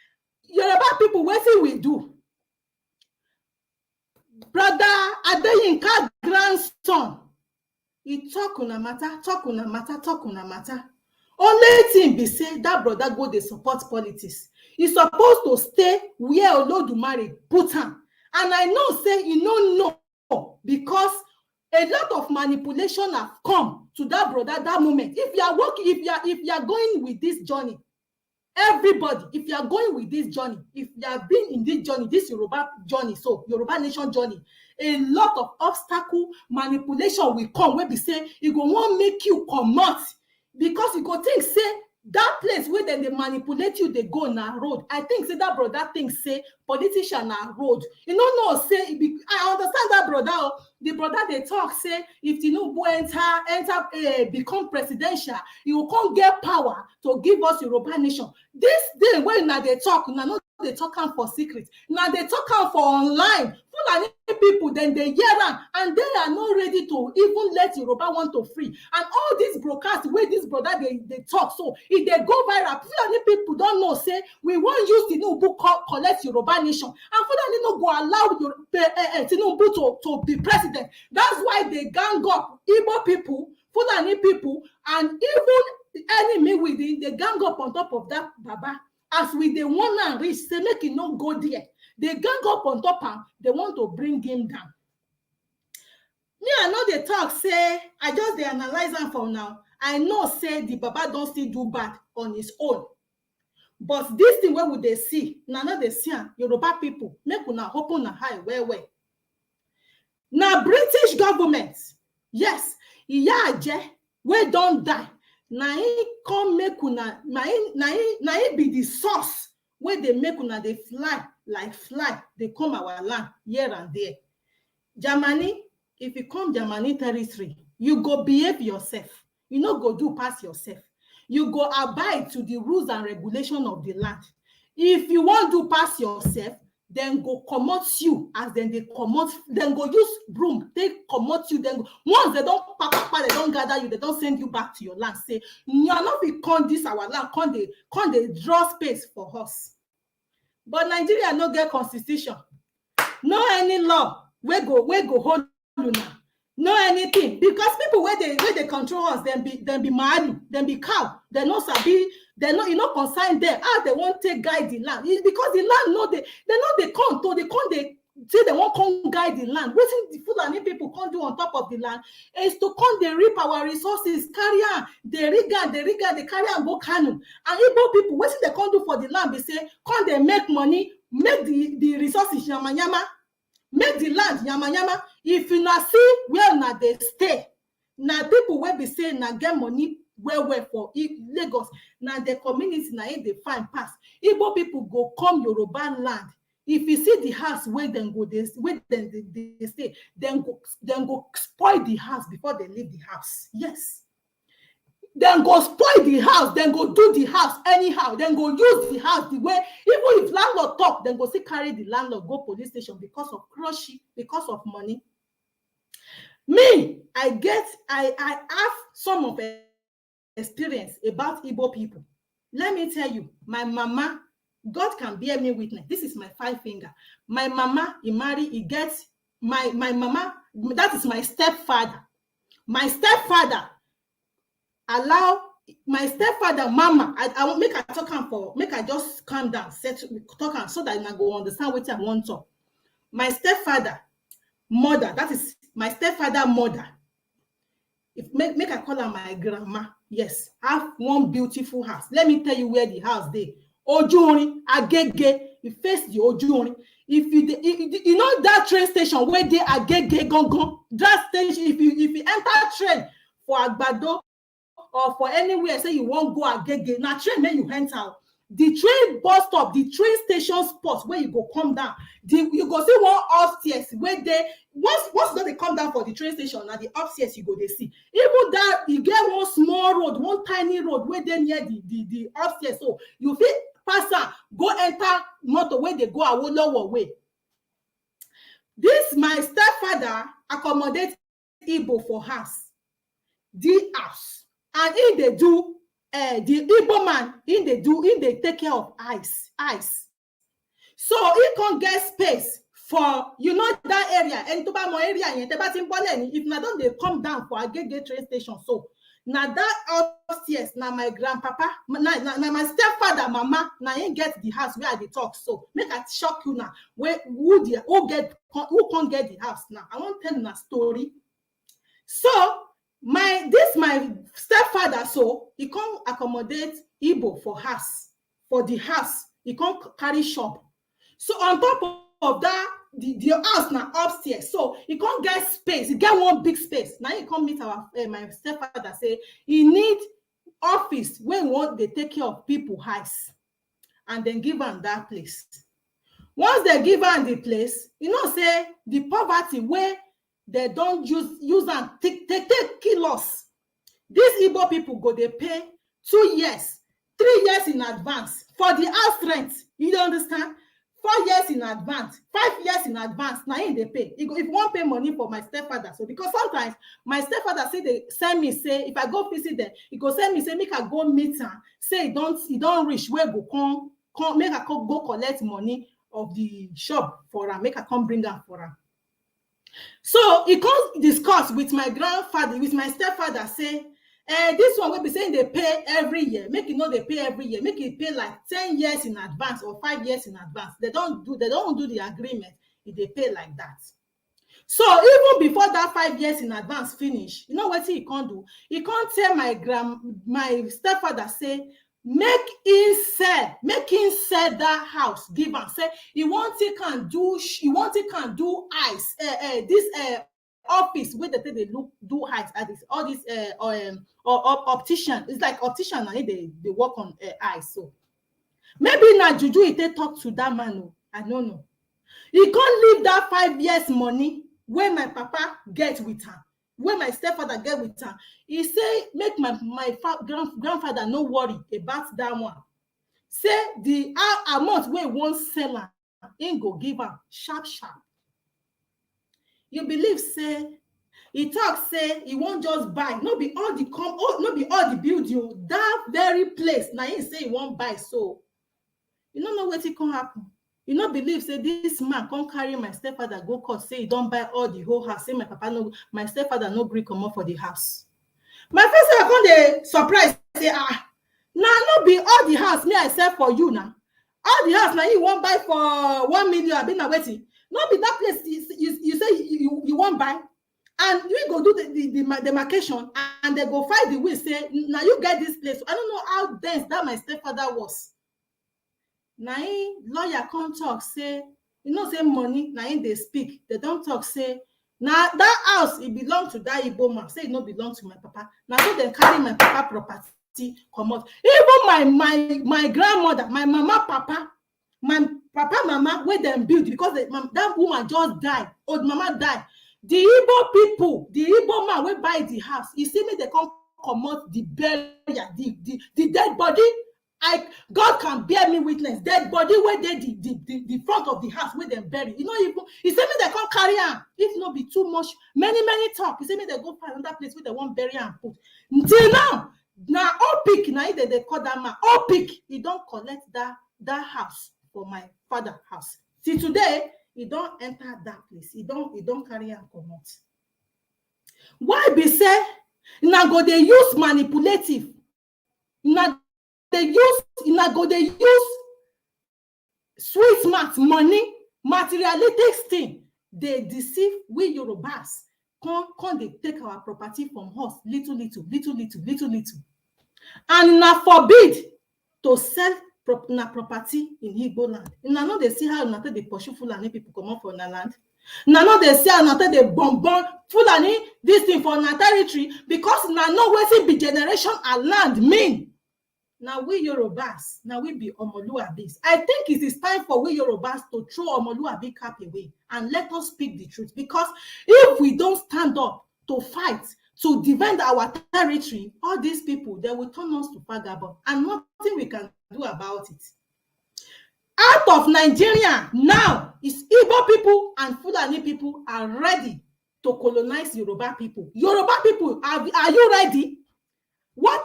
Yoruba people, what do we do? Brother Adeyinka grandson, he talk una matter. Only thing be say that brother go dey support politics. He supposed to stay where Olodumare put him. And I know say he no know, because a lot of manipulation have come to that brother that moment. If you are working, if you are going with this journey, everybody, if you are going with this journey, if you have been in this journey, this Yoruba journey, so Yoruba nation journey, a lot of obstacle manipulation will come where we say it go won't make you come out, because you go think say that place where then they manipulate you, they go na road. I think say that brother thinks say politician na road. You know say I understand that brother. The brother they talk say if Tinubu enter become presidential, he will come get power to give us Yoruba nation. This day when now they talk, now they talk am for secret. Now they talk am for online. Fulani people then they hear am, and they are not ready to even let Yoruba want to free. And all these broadcasts where this brother they talk, so if they go viral, Fulani people don't know say we won't use Tinubu collect Yoruba nation, and Fulani no go allow Tinubu to be president. That's why they gang up Igbo people, Fulani people, and even enemy within, they gang up on top of that Baba. As we they want and reach, say make it not go there. They gang up on top and they want to bring him down. Me, I know they talk, say, I just they analyze them for now. I know say the Baba don't still do bad on his own. But this thing where would they see? Now they see Yoruba people, make una open a high where. Now British government, yes, Iyaje, we don't die. Now he come make una, now he be the source where they make una they fly like fly. They come our land here and there. Germany, if you come Germany territory, you go behave yourself. You no go do pass yourself. You go abide to the rules and regulation of the land. If you want to pass yourself, then go comot you, as then they comot, then go use broom, they comot you, then go, once they don't they don't gather you, they don't send you back to your land. Say, you are not be con this our land, con they draw space for us. But Nigeria no get constitution, no any law, we go hold you now. No anything, because people where they control us, then be mad, then be cow, they no sabi, they no, you know, consign them. They won't take guide the land. It's because the land no they say they won't come guide the land. What the Fulani people can't do on top of the land is to come they reap our resources, carry on, they carry on go Kanu. And Igbo people, what they can't do for the land, they say, come they make money, make the resources yama. Make the land yama. If you not see where na they stay, na people will be saying na get money where for Lagos, na the community na they find pass. Igbo people go come Yoruba land, if you see the house where then go they stay, then go spoil the house before they leave the house. Yes. Then go spoil the house, then go do the house anyhow, then go use the house the way, even if landlord talk, then go see carry the landlord go police station because of crushy, because of money. Me, I have some of experience about Igbo people. Let me tell you, my mama, God can bear me witness. This is my 5 finger. My mama, he marry, he gets my mama, that is my stepfather. My stepfather allow my stepfather mama. I won't make I talk am for, make I just calm down, talk am so that I go understand what I want to. My stepfather mother, that is my stepfather mother. If make I call her my grandma. Yes, have one beautiful house. Let me tell you where the house dey. Ojuorin, Agege, you face the Ojuorin. If you know that train station where they Agege Gongon, that station, if you enter train for Agbado or for anywhere, say you won't go Agege, now train then you enter. The train bus stop, the train station spot where you go come down, you go see one upstairs where they once they come down for the train station, now the upstairs you go they see. Even that you get one small road, one tiny road where they near the upstairs, so you fit pass am go enter motor where they go Awolowo way. This my stepfather accommodate Igbo for house, the house, and if they do. The Igbo man, they take care of ice. So he can't get space for, you know, that area. And to buy more area, if not don't they come down for Agege train station. So now that upstairs, now my grandpapa, now my stepfather, mama, now he get the house where they talk. So make I shock you now. Who can't get the house now? I want to tell you a story. So my stepfather, so he can't accommodate Igbo for the house. He can't carry shop. So on top of that, the house now upstairs. So he can't get space. He get one big space. Now he can't meet my stepfather. Say he need office where they take care of people house, and then give him that place. Once they give him the place, you know, say the poverty where they don't use and take kill us. These Igbo people go, they pay 2 years, 3 years in advance for the house rent. You don't understand? 4 years in advance, 5 years in advance. Now they pay. If you want pay money for my stepfather, so because sometimes my stepfather say they send me, say if I go visit them, he go send me, say make I go meet her, say he don't reach where go come make I go collect money of the shop for her, make I come bring her for her. So he can't discuss with my grandfather, with my stepfather, say, this one will be saying they pay every year. Make it know they pay every year. Make it pay like 10 years in advance or 5 years in advance. They don't do the agreement if they pay like that. So even before that 5 years in advance finish, you know what he can't do? He can't tell my stepfather, say, make him sell that house, give am, say he can do ice, this office where they do ice at this, all this optician. It's like optician, and they work on ice. So maybe na juju he talk to that man. I don't know. He can't leave that 5 years money where my papa get with her, where my stepfather get with her. He say make my grandfather no worry about that one. Say the amount where one seller ain't go give her sharp. You believe, say he talk, say he won't just buy, not be all the building, that very place. Now he say he won't buy. So you don't know what it can happen. You not believe, say this man can't carry my stepfather go court, say he don't buy all the whole house, say my stepfather no gree come up for the house. My first I come dey surprise, say now no be all the house me I sell for you now. All the house now you won't buy for 1 million. I've been waiting. Not be that place you say you won't buy, and you go do the demarcation, and they go find the will, say now you get this place. I don't know how dense that my stepfather was. Now lawyer come talk, say you know, say money now they speak. They don't talk, say now that house it belong to that Igbo man, say it no belong to my papa. Now so they carry my papa property come out. Even my grandmother, my mama, papa, my papa, mama, where them build because that woman just died. Old mama died. The Igbo people, the Igbo man will buy the house. You see me, they come out the burial, the dead body. God can bear me witness. Dead body where they the front of the house where they bury. You know, you see me, they can't carry on. If not be too much, many talk. You see me, they go find another place where they won't bury and put. Until now Opik, now they call that man Opik. He don't collect that house for my father house. See today, he don't enter that place. He don't carry and come out. Why be say now go they use manipulative? Now they use sweet smart money, materialistic thing. They deceive we Yorubas. Come they take our property from us little. And now forbid to sell property in Igbo land. Now no they see how now they pursue Fulani people come up from the land. Now they see how now they bomb Fulani this thing for our territory because now no way be generation and land mean. Now we Yorubas, now we be Omoluabis. I think it is time for we Yorubas to throw Omoluabi cap away and let us speak the truth. Because if we don't stand up to fight, to defend our territory, all these people, they will turn us to vagabond. And nothing we can do about it. Out of Nigeria, now, is Igbo people and Fulani people are ready to colonize Yoruba people. Yoruba people, are you ready? What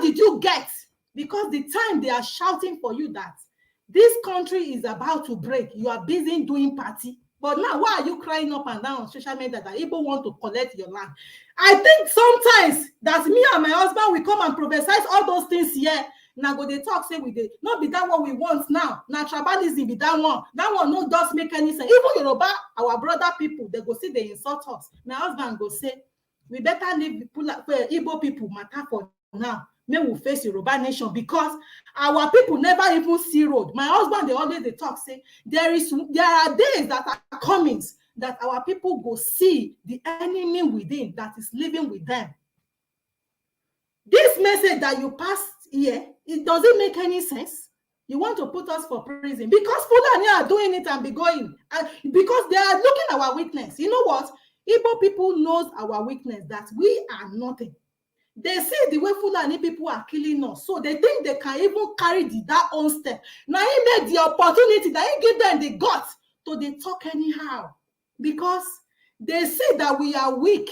did you get? Because the time they are shouting for you that this country is about to break, you are busy doing party. But now, why are you crying up and down on social media that people want to collect your land? I think sometimes that me and my husband will come and prophesize all those things here. Now go they talk, say we did not be that what we want now. Now tribalism be that one. That one no does make any sense. Even Yoruba, our brother people, they go see they insult us. My husband go say, we better leave Igbo people matter for now. May we face Yoruba nation because our people never even see road. My husband, they talk, say there are days that are coming that our people go see the enemy within that is living with them. This message that you passed here, it doesn't make any sense. You want to put us for prison because Fulani are doing it and be going because they are looking at our weakness. You know what? Igbo people knows our weakness that we are nothing. They see the way Fulani people are killing us, so they think they can even carry that own step. Now he made the opportunity that he give them the guts to they talk anyhow because they see that we are weak.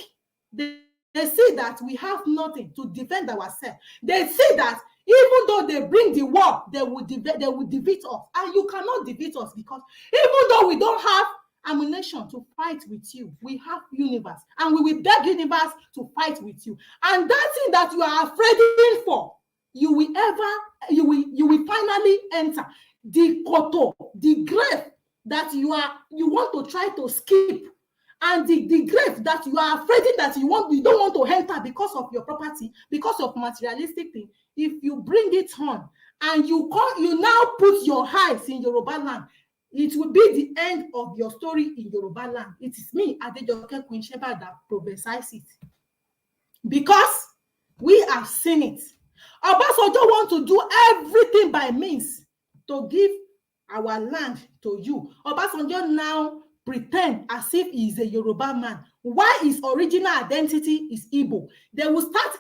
They see that we have nothing to defend ourselves. They see that even though they bring the war, they will defeat us, and you cannot defeat us because even though we don't have ammunition to fight with you, we have universe, and we will beg universe to fight with you. And that thing that you are afraid for, you will finally enter the koto, the grave that you want to try to skip, and the grave that you are afraid that you don't want to enter because of your property, because of materialistic thing. If you bring it on and you now put your eyes in Yoruba land, it will be the end of your story in Yoruba land. It is me, Adejoke Queen Sheba, that prophesies it. Because we have seen it. Obasanjo want to do everything by means to give our land to you. Obasanjo now pretend as if he is a Yoruba man. Why his original identity is Igbo? They will start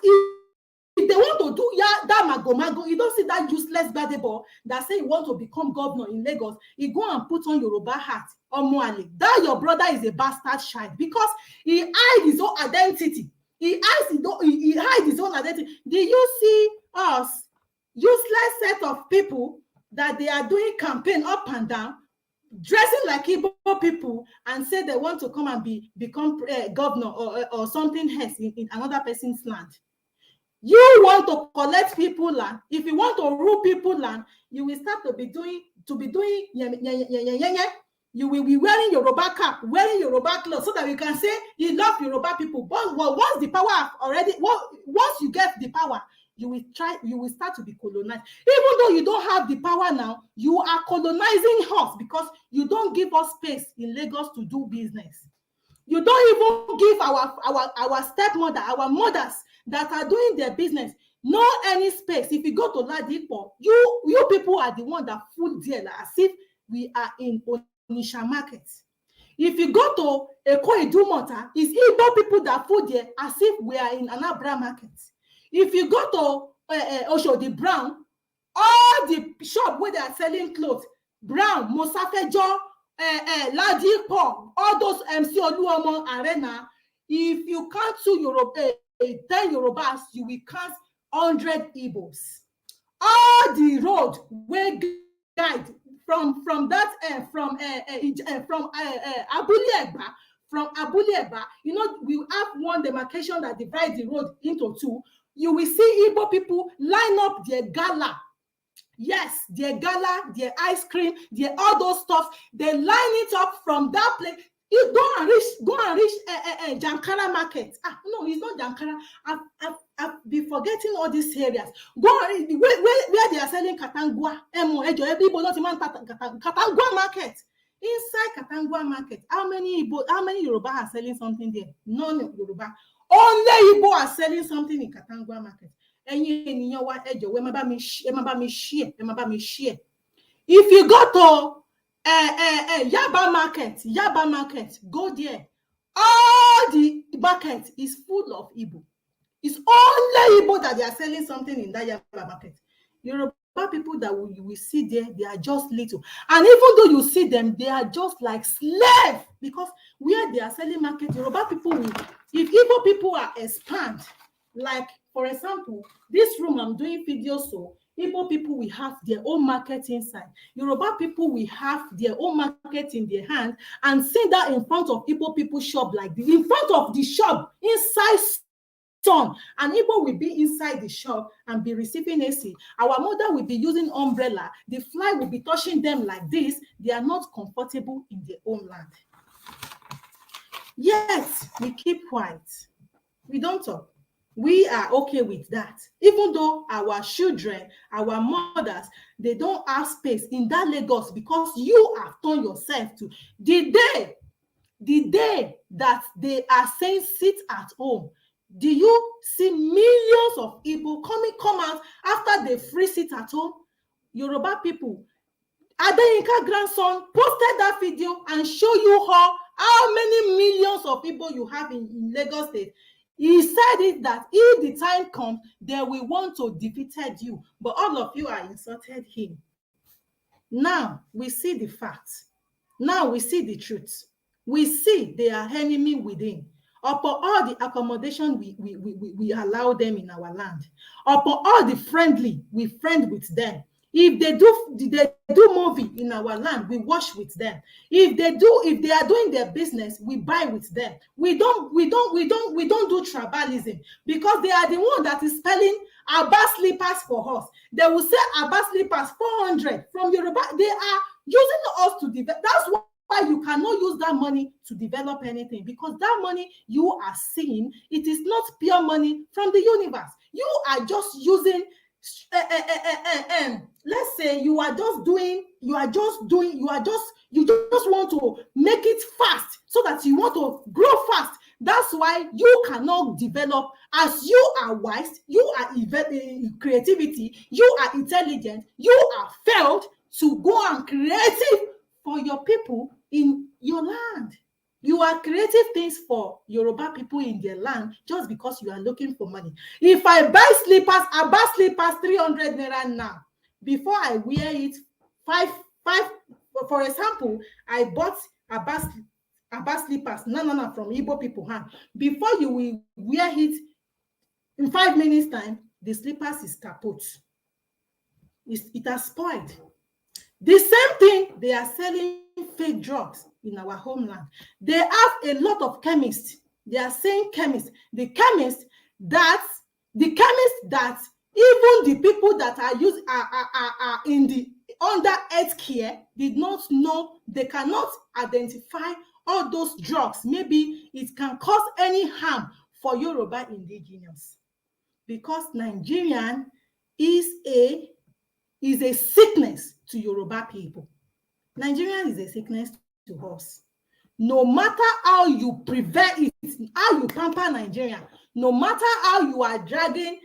if they want to do that mago, you don't see that useless badebo that say you want to become governor in Lagos. You go and put on Yoruba hat or Moale. That your brother is a bastard child because he hides his own identity. He hides his own identity. Do you see us, useless set of people that they are doing campaign up and down, dressing like Igbo people and say they want to come and become governor or something else in another person's land? You want to collect people land. If you want to rule people land, you will start to be doing you will be wearing Yoruba cap, wearing Yoruba clothes, so that you can say you love Yoruba people. But once the power once you get the power, you will start to be colonized. Even though you don't have the power now, you are colonizing us because you don't give us space in Lagos to do business. You don't even give our stepmother, our mothers that are doing their business, no any space. If you go to Ladipo, you people are the one that fool there, like, as if we are in Onisha market. If you go to Eko Idumota, it's Igbo people that put there as if we are in Anambra market. If you go to Oshodi Brown, all the shop where they are selling clothes, Brown, Mosafejo, Ladipo, all those MC Oluomo Arena, if you count 10 Yorubas, you will count 100 Igbos. All the road where guide from Abule Egba, you know, we have one demarcation that divides the road into two. You will see Igbo people line up their gala. Yes, their gala, their ice cream, their all those stuff. They line it up from that place. You go and reach Jankara market. No, it's not Jankara. I've been forgetting all these areas. Go where they are selling Katangwa. Katangwa market. Inside Katangwa market, how many Yoruba are selling something there? None Yoruba. Only Igbo are selling something in Katangwa market. Share. If you go to Yaba market, go there. All the market is full of Igbo. It's only Igbo that they are selling something in that Yaba market. Yoruba people that you will see there, they are just little. And even though you see them, they are just like slaves. Because where they are selling market, Yoruba people will, if Igbo people are expand, like for example, this room I'm doing video, so Igbo people will have their own market inside. Yoruba people will have their own market in their hand and see that in front of Igbo people shop like this. In front of the shop, inside sun, and Igbo will be inside the shop and be receiving AC. Our mother will be using umbrella. The fly will be touching them like this. They are not comfortable in their own land. Yes, we keep quiet. We don't talk. We are okay with that. Even though our children, our mothers, they don't have space in that Lagos because you have turned yourself to the day that they are saying sit at home. Do you see millions of people come out after they free sit at home? Yoruba people, Adeyinka grandson posted that video and show you how many millions of people you have in Lagos State. He said it that if the time comes, they will want to defeat you, but all of you are insulted him. Now we see the facts. Now we see the truth. We see they are enemy within. Upon all the accommodation we allow them in our land. Upon all the friendly, we friend with them. If they do movie in our land, we watch with them. If they are doing their business, we buy with them. We don't do tribalism because they are the one that is spelling Abba slippers for us. They will say Abba slippers 400 from Yoruba. They are using us to develop. That's why you cannot use that money to develop anything, because that money you are seeing, it is not pure money from the universe. You are just using. Let's say you just want to make it fast so that you want to grow fast. That's why you cannot develop. As you are wise, you are creativity, you are intelligent, you are failed to go and creative for your people in your land. You are creative things for Yoruba people in their land just because you are looking for money. If I buy slippers, I buy slippers 300 naira now. Before I wear it, five. For example, I bought a slippers, no, from Igbo people hand. Before you will wear it, in 5 minutes time, the slippers is kaput. It has spoiled. The same thing, they are selling fake drugs in our homeland. They have a lot of chemists. They are saying chemists. The chemists that even the people that are in the under health care did not know. They cannot identify all those drugs. Maybe it can cause any harm for Yoruba indigenous, because Nigerian is a sickness to Yoruba people. Nigerian is a sickness to us. No matter how you prevent it, how you pamper Nigerian, no matter how you are dragging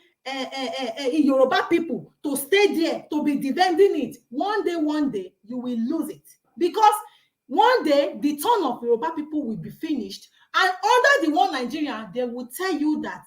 Yoruba people to stay there, to be defending it. One day, you will lose it. Because one day, the turn of Yoruba people will be finished. And under the one Nigeria, they will tell you that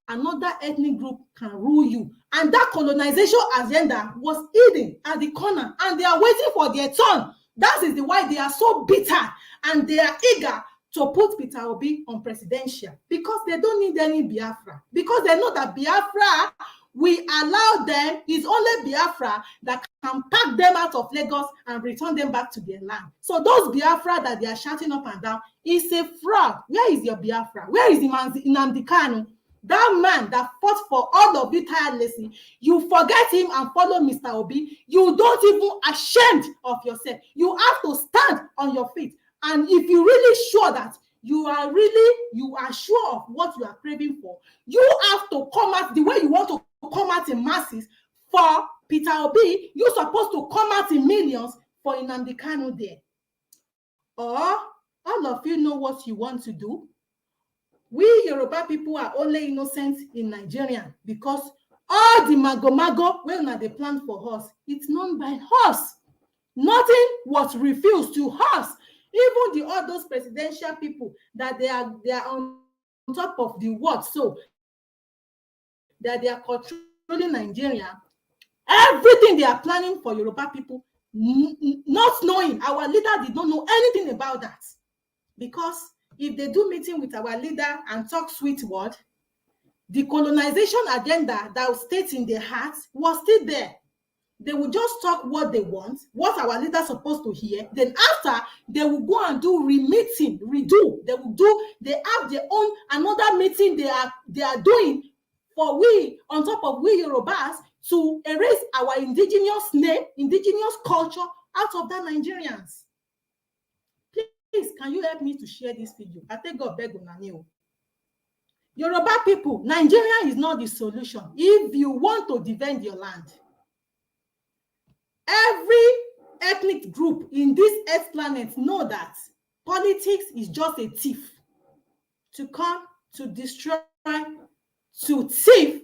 another ethnic group can rule you. And that colonization agenda was hidden at the corner. And they are waiting for their turn. That is why they are so bitter. And they are eager to put Peter Obi on presidential. Because they don't need any Biafra. Because they know that Biafra, we allow them, it's only Biafra that can pack them out of Lagos and return them back to their land. So those Biafra that they are shouting up and down is a fraud. Where is your Biafra? Where is Nnamdi Kanu? That man that fought for all of you tirelessly, you forget him and follow Mr. Obi. You don't even ashamed of yourself. You have to stand on your feet. And if you're really sure that you are sure of what you are craving for, you have to come out the way you want to come out in masses for Peter Obi. You're supposed to come out in millions for Nnamdi Kanu there. Or all of you know what you want to do. We Yoruba people are only innocent in Nigeria because all the mago when they plan for us, it's known by us. Nothing was refused to us. Even all those presidential people that they are on top of the world, so that they are controlling Nigeria, everything they are planning for Yoruba people, not knowing, our leader did not know anything about that. Because if they do meeting with our leader and talk sweet word, the colonization agenda that stays in their hearts was still there. They will just talk what they want, what our leader is supposed to hear. Then after, they will go and do redo. They have their own another meeting they are doing for we, on top of we Yorubas, to erase our indigenous name, indigenous culture out of that Nigerians. Please, can you help me to share this video? I take God beg on Yoruba people, Nigeria is not the solution. If you want to defend your land, every ethnic group in this earth planet know that politics is just a thief to come, to destroy, to thief,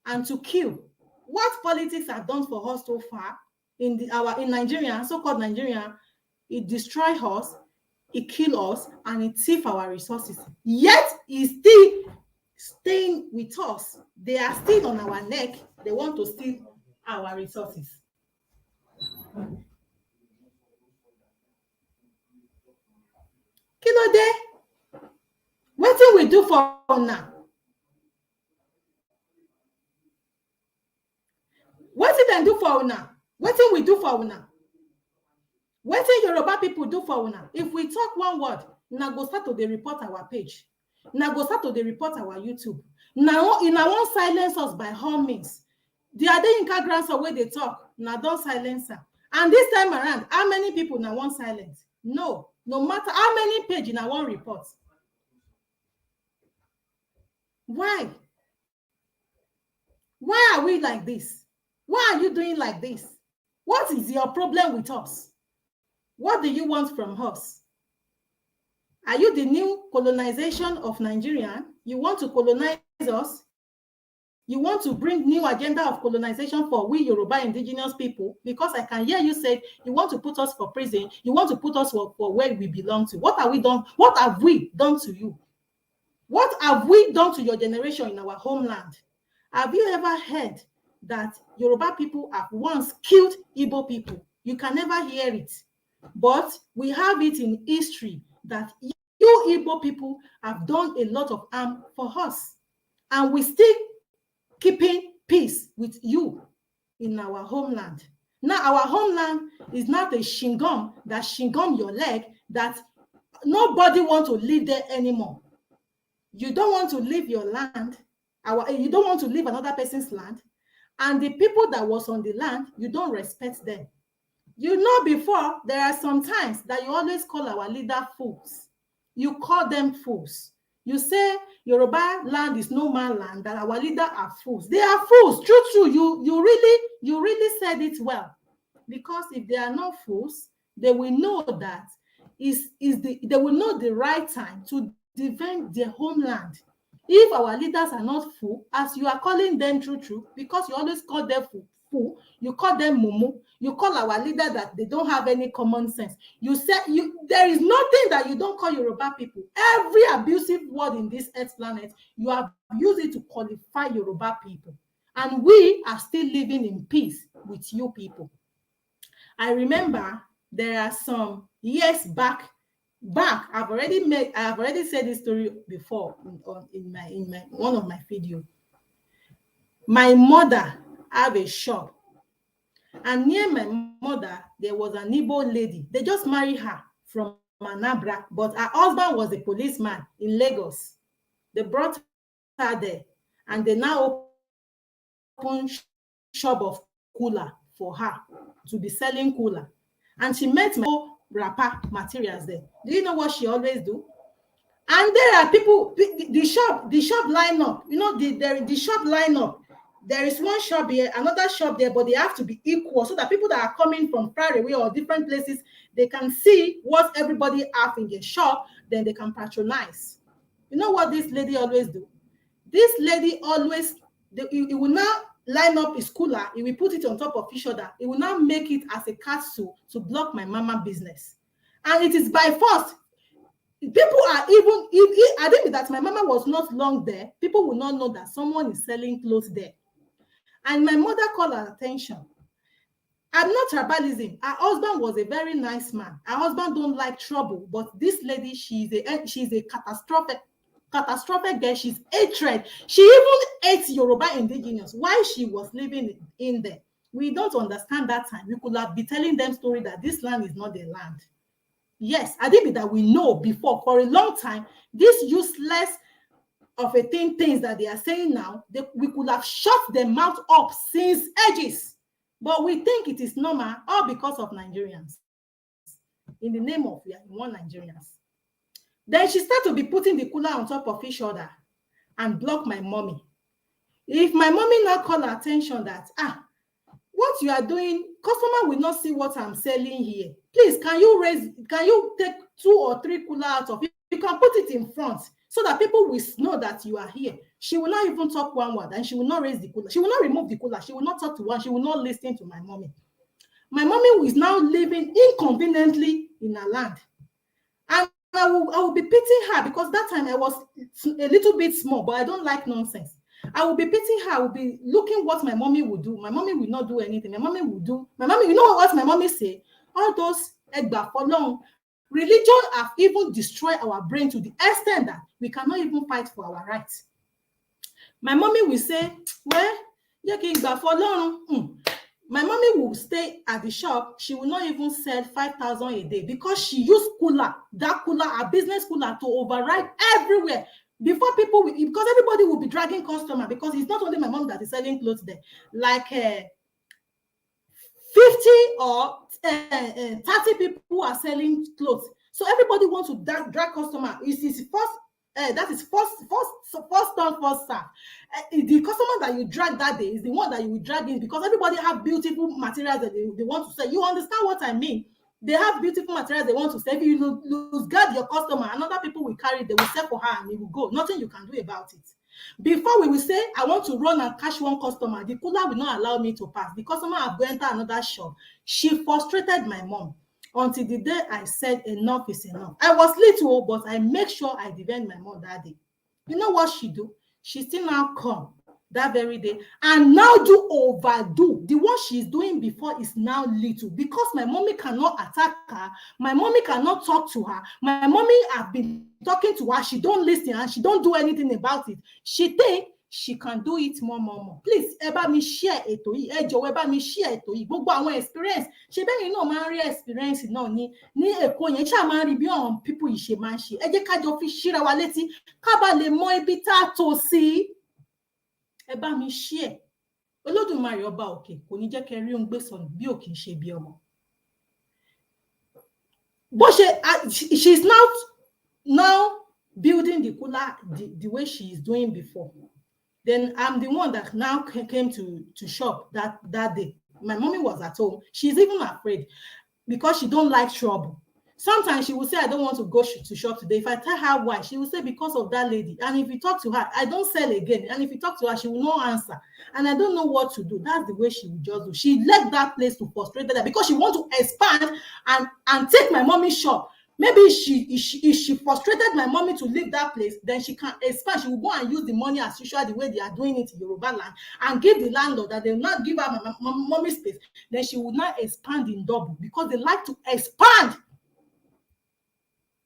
and to kill. What politics have done for us so far in Nigeria, so-called Nigeria, it destroy us, it kill us, and it thief our resources. Yet it's still staying with us. They are still on our neck. They want to steal our resources. Kí ló dé? Wetin we do for una? Wetin dem do for una? Wetin we do for una? Wetin Yoruba people do for una? If we talk one word, una go start to dey report our page. Una go start to dey report our YouTube. Now, una wan silence us by all means. The Adeyinka grandson wey dey talk, una don silence am. And this time around, how many people una wan silence? No matter how many page una wan report. Why? Why are we like this? Why are you doing like this? What is your problem with us? What do you want from us? Are you the new colonization of Nigeria? You want to colonize us? You want to bring new agenda of colonization for we Yoruba indigenous people? Because I can hear you say you want to put us for prison. You want to put us for where we belong to. What have we done? What have we done to you? What have we done to your generation in our homeland? Have you ever heard that Yoruba people have once killed Igbo people? You can never hear it. But we have it in history that you Igbo people have done a lot of harm for us. And we still keeping peace with you in our homeland. Now, our homeland is not a shingom that shingom your leg, that nobody wants to live there anymore. You don't want to leave your land. You don't want to leave another person's land. And the people that was on the land, you don't respect them. You know, before, there are some times that you always call our leader fools. You call them fools. You say Yoruba land is no man land, that our leader are fools. They are fools. True. You really said it well. Because if they are not fools, they will know that they will know the right time to defend their homeland. If our leaders are not fool, as you are calling them true, because you always call them fool, you call them mumu, you call our leader that they don't have any common sense. You say there is nothing that you don't call Yoruba people. Every abusive word in this earth planet, you have used it to qualify Yoruba people. And we are still living in peace with you people. I remember there are some years back. I've already said this story before in my one of my videos. My mother have a shop, and near my mother there was an Igbo lady. They just married her from Anambra, but her husband was a policeman in Lagos. They brought her there, and they now open shop of cooler for her to be selling cooler. And she met my wrapper materials there. Do you know what she always do? And there are people, the shop lineup, you know, the shop lineup. There is one shop here, another shop there, but they have to be equal so that people that are coming from far away or different places, they can see what everybody have in their shop, then they can patronize. You know what this lady always do? This lady always, it will now line up his cooler, he will put it on top of each other, he will now make it as a castle to block my mama business. And it is by force. People are even, I think that my mama was not long there, people will not know that someone is selling clothes there. And my mother called her attention. I'm not tribalism. Her husband was a very nice man. Her husband don't like trouble, but this lady, she's a catastrophic girl. She's hatred. She even hates Yoruba indigenous while she was living in there. We don't understand that time. We could have been telling them story that this land is not their land. Yes, I think that we know before for a long time. This useless of a things that they are saying now, we could have shut their mouth up since ages. But we think it is normal, all because of Nigerians. In the name of we are one Nigerians. Then she started to be putting the cooler on top of each other and block my mommy. If my mommy now call her attention that, what you are doing, customer will not see what I'm selling here. Please, can you take 2 or 3 cooler out of it? You can put it in front so that people will know that you are here. She will not even talk one word, and she will not raise the cooler. She will not remove the cooler. She will not talk to one. She will not listen to my mommy. My mommy is now living inconveniently in her land. And I will be pitying her because that time I was a little bit small, but I don't like nonsense. I will be pitying her. I will be looking what my mommy will do. My mommy will not do anything. You know what my mommy say? All those egba for long. Religion have even destroyed our brain to the extent that we cannot even fight for our rights. My mommy will say, well, my mommy will stay at the shop. She will not even sell 5,000 a day because she used her business cooler to override everywhere. Because everybody will be dragging customer, because it's not only my mom that is selling clothes there. Like 50 or 30 people are selling clothes. So everybody wants to drag customer. That is first come, first serve. The customer that you drag that day is the one that you will drag in, because everybody have beautiful materials that they want to sell. You understand what I mean? They have beautiful materials they want to sell. If you lose guard your customer, another people will carry, they will sell for her and it will go. Nothing you can do about it. Before we will say, I want to run and catch one customer, the cooler will not allow me to pass. The customer have to enter another shop. She frustrated my mom until the day I said enough is enough. I was little, but I make sure I defend my mom that day. You know what she do? She still now come that very day and now overdo. The one she's doing before is now little, because my mommy cannot attack her. My mommy cannot talk to her. My mommy have been talking to her. She don't listen and she don't do anything about it. She think she can do it more. Please, eba mi share ètò yìí. Ẹ jọ̀wọ́ eba mi share ètò yìí. Gbogbo àwọn experience. Ṣé bẹ́ẹ̀ náà máa ń rí experience náà ní Èkó yẹn. Ṣá máa ń rí bí àwọn people yìí ṣe máa ń ṣe. Ẹ jẹ́ ká jọ fi ṣíra wa létí. Ká bá lè mọ ibi tá a tò sí. Ẹ bá mi share. Olódùmarè ọba òkè kò ní jẹ́ kẹ́ rí ohun gbé sọnù bí ò kì í ṣe bí ọmọ. Bó ṣe, she's now building the cooler the way she is doing before. Then I'm the one that now came to shop that day. My mommy was at home. She's even afraid because she don't like trouble. Sometimes she will say, I don't want to go to shop today. If I tell her why, she will say, because of that lady. And if you talk to her, I don't sell again. And if you talk to her, she will not answer. And I don't know what to do. That's the way she will just do. She left that place to frustrate her because she wants to expand and take my mommy's shop. Maybe if she frustrated my mommy to leave that place, then she can expand. She will go and use the money as usual, the way they are doing it in Yoruba land, and give the landlord that they will not give her my mommy's space. Then she will not expand in double because they like to expand.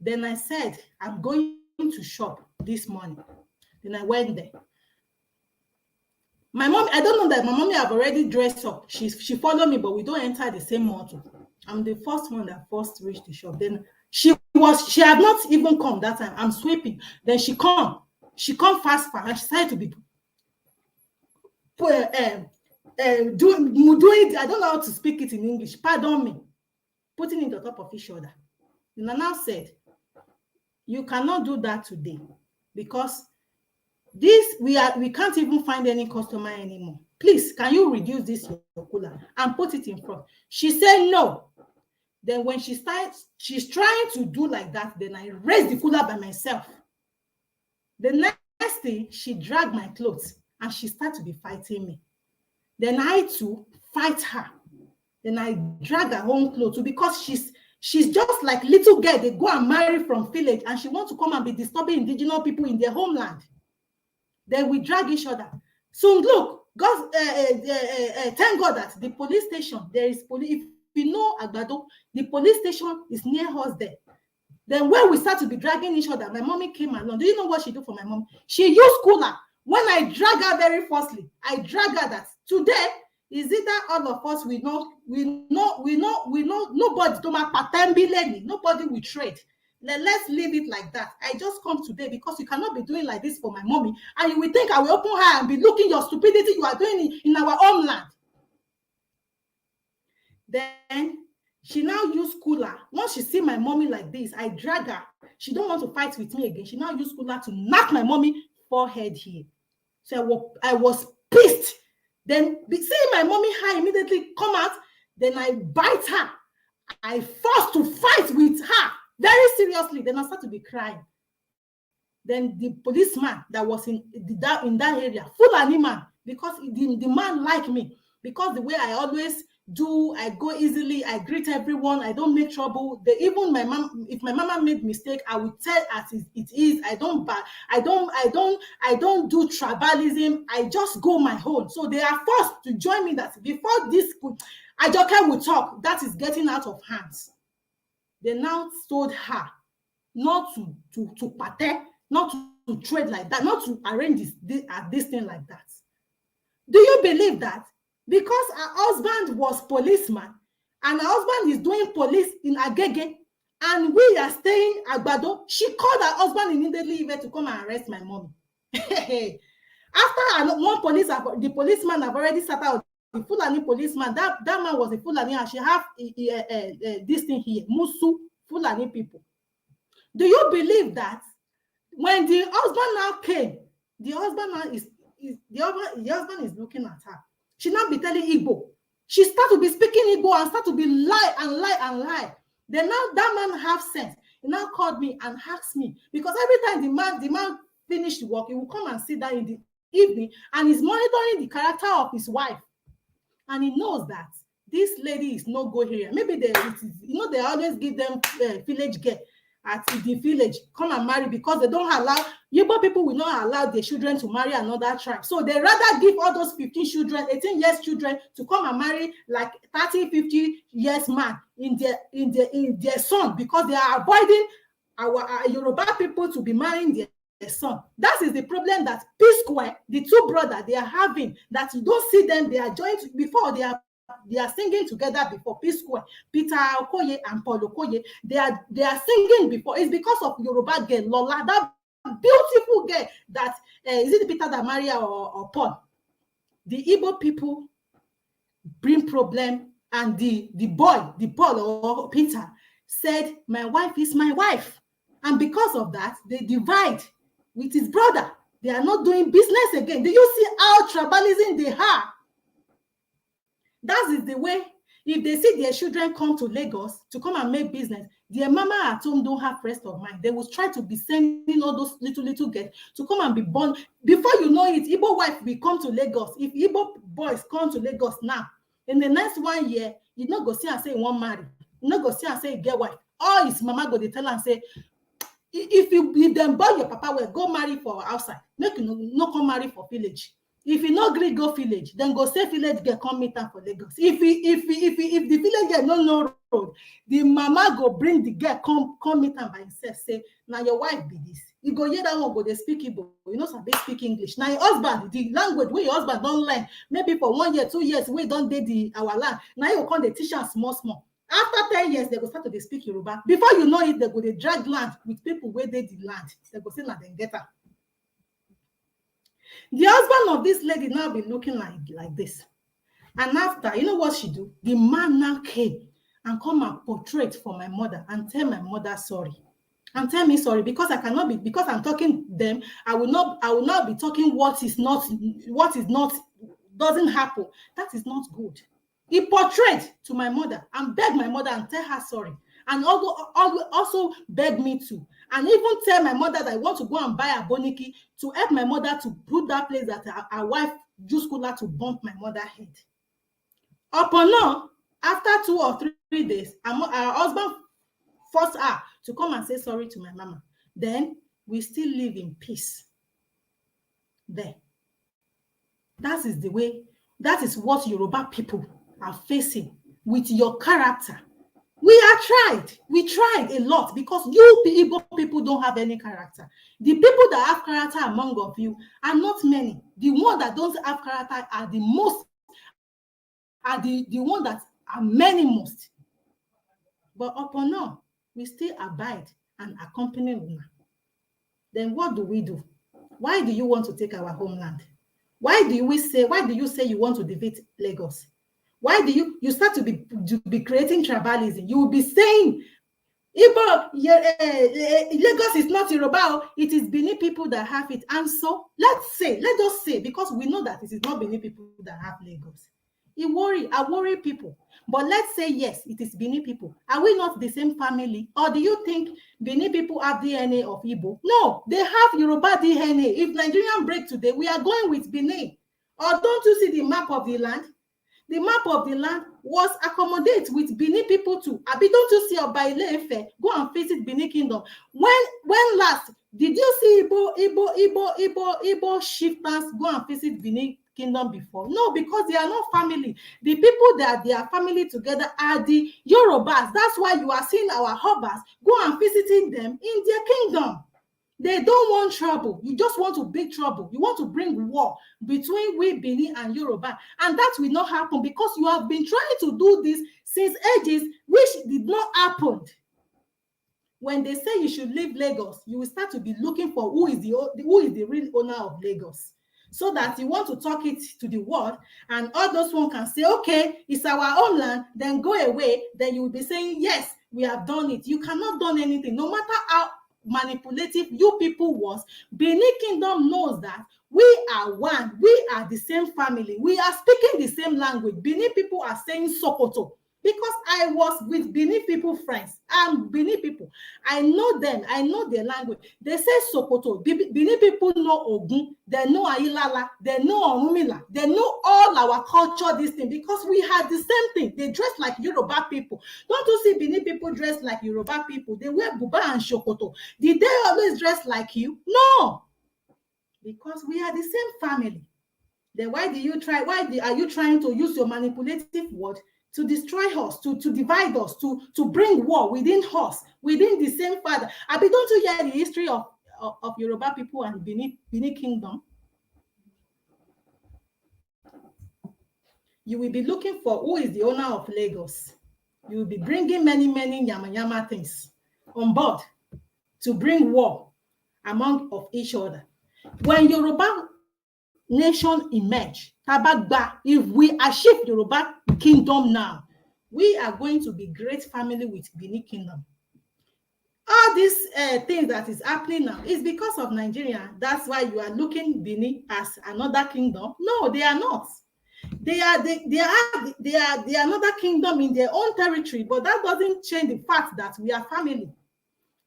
Then I said, I'm going to shop this morning. Then I went there. My mom, I don't know that my mommy have already dressed up. She followed me, but we don't enter the same motor. I'm the first one that first reached the shop. Then she had not even come that time. I'm sweeping. Then she come fast, and she started to be doing, I don't know how to speak it in English. Pardon me. Putting it on top of each other. And I now said, you cannot do that today because we can't even find any customer anymore. Please, can you reduce this your cooler and put it in front? She said no. Then when she's trying to do like that, then I raised the cooler by myself. The next thing, she dragged my clothes and she started to be fighting me. Then I too fight her. Then I drag her own clothes too because she's just like little girl. They go and marry from village and she wants to come and be disturbing indigenous people in their homeland. Then we drag each other. So look, God, thank God that the police station, there is police. If you know Agbado, the police station is near us there. Then when we start to be dragging each other, my mommy came along. Do you know what she do for my mom? She used cooler. When I drag her very firstly, I drag her that today is either all of us we know nobody do my patembi, nobody will trade. Let's leave it like that. I just come today because you cannot be doing like this for my mommy, and you will think I will open her and be looking your stupidity you are doing in our homeland. Then she now use cooler. Once she see my mommy like this, I drag her. She don't want to fight with me again. She now use cooler to knock my mommy forehead here. So I was pissed. Then seeing my mommy, I immediately come out. Then I bite her. I forced to fight with her very seriously. Then I start to be crying. Then the policeman that was in that area, Fulani man, because the man liked me, because the way I always do, I go easily, I greet everyone, I don't make trouble. Even my mom, if my mama made mistake, I will tell as it is. I don't do tribalism. I just go my own. So they are forced to join me that before this Ajoke will talk, that is getting out of hands. They now told her not to pate, not to trade like that, not to arrange this thing like that. Do you believe that? Because her husband was policeman and her husband is doing police in Agege and we are staying Agbado, she called her husband immediately to come and arrest my mom. After the policeman have already sat out, the Fulani policeman, that man was a Fulani and she have this thing here, Musu Fulani people. Do you believe that when the husband now came, the husband is looking at her. She now be telling Igbo. She start to be speaking Igbo and start to be lie. Then now that man have sense. He now called me and asked me, because every time the man finished work, he will come and sit down in the evening and he's monitoring the character of his wife. And he knows that this lady is no go here. Maybe they always give them village girl at the village, come and marry, because they don't allow, Yoruba people will not allow their children to marry another tribe. So they rather give all those 15 children, 18 years children to come and marry like 30, 50 years man in their son, because they are avoiding our Yoruba people to be marrying their son. That is the problem that P-Square, the two brothers, they are having, that you don't see them, they are joined before, they are singing together before. P-Square, Peter Okoye and Paul Okoye, they are singing before. It's because of Yoruba girl Lola, that beautiful girl that is it Peter that Maria or Paul? The Igbo people bring problem, and the boy, the Paul or Peter, said my wife is my wife, and because of that they divide with his brother. They are not doing business again. Do you see how tribalism they are? That is the way. If they see their children come to Lagos to come and make business, Their mama at home don't have rest of mind. They will try to be sending all those little girls to come and be born. Before you know it, Igbo wife will come to Lagos. If Igbo boys come to Lagos now, in the next 1 year, you not go see and say you want marry. You not go see and say you get wife. All his mama go dey tell and say, if them boy your papa will go marry for outside, make you no come marry for village. If you no agree go village, then go say village girl come meet am for Lagos. If the village girl no know road, the mama go bring the girl come meet am by himself. Say, now your wife be this. You go hear that one go they speak Igbo. You know sabi speak English. Now your husband, the language where your husband don't learn, maybe for 1 year, 2 years, we don't date our land. Now you come the teach am small. After 10 years, they go start to speak Yoruba. Before you know it, they go they drag land with people where they the land. They go say na them get her. The husband of this lady now be looking like this. And after, you know what she do? The man now came and come and portray for my mother and tell my mother sorry. And tell me sorry, because I cannot be, because I'm talking them, I will not be talking what is not, doesn't happen. That is not good. He portrayed to my mother and begged my mother and tell her sorry. And also beg me to. And even tell my mother that I want to go and buy a boniki to help my mother to put that place that our wife just cooler to bump my mother's head. Upon now, after 2 or 3 days, our husband forced her to come and say sorry to my mama. Then we still live in peace. There. That is the way, that is what Yoruba people are facing with your character. We tried a lot because you Igbo people don't have any character. The people that have character among of you are not many. The ones that don't have character are the most, are the ones that are many most. But upon now, we still abide and accompany women. Then what do we do? Why do you want to take our homeland? Why do you say you want to defeat Lagos? Why do you start to be creating tribalism? You will be saying, Igbo, Lagos is not Yoruba, it is Benin people that have it. And so let us say, because we know that it is not Benin people that have Lagos. I worry people. But let's say, yes, it is Benin people. Are we not the same family? Or do you think Benin people have DNA of Igbo? No, they have Yoruba DNA. If Nigerian break today, we are going with Benin. Or don't you see the map of the land? The map of the land was accommodated with Benin people too. Abi, don't you see Obaile-Ife? Go and visit Benin Kingdom. When last did you see Igbo chieftains go and visit Benin Kingdom before? No, because they are not family. The people that they are family together are the Yorubas. That's why you are seeing our Hobas go and visiting them in their kingdom. They don't want trouble. You just want to bring trouble. You want to bring war between we, Benin, and Yoruba. And that will not happen because you have been trying to do this since ages, which did not happen. When they say you should leave Lagos, you will start to be looking for who is the real owner of Lagos. So that you want to talk it to the world, and all those one can say, okay, it's our own land, then go away. Then you will be saying, yes, we have done it. You cannot do anything, no matter how manipulative you people was. Benin Kingdom knows that we are one, we are the same family, we are speaking the same language. Benin people are saying Sokoto because I was with Benin people friends and Benin people, I know them, I know their language. They say Sokoto. Benin people know Ogun, they know Ayilala, they know Orumila, they know all our culture, this thing, because we had the same thing. They dress like Yoruba people. Don't you see Benin people dress like Yoruba people? They wear buba and shokoto. Did they always dress like you? No, because we are the same family. Then why are you trying to use your manipulative word to destroy us, to divide us, to bring war within us, within the same father? Abi, don't you hear the history of Yoruba people and Benin Kingdom? You will be looking for who is the owner of Lagos. You will be bringing many yama things on board to bring war among of each other. When Yoruba nation emerge, Tabagba, if we achieve Yoruba Kingdom now, we are going to be great family with Benin Kingdom. All these things that is happening now is because of Nigeria. That's why you are looking Benin as another kingdom. No, they are not. They are another kingdom in their own territory, but that doesn't change the fact that we are family.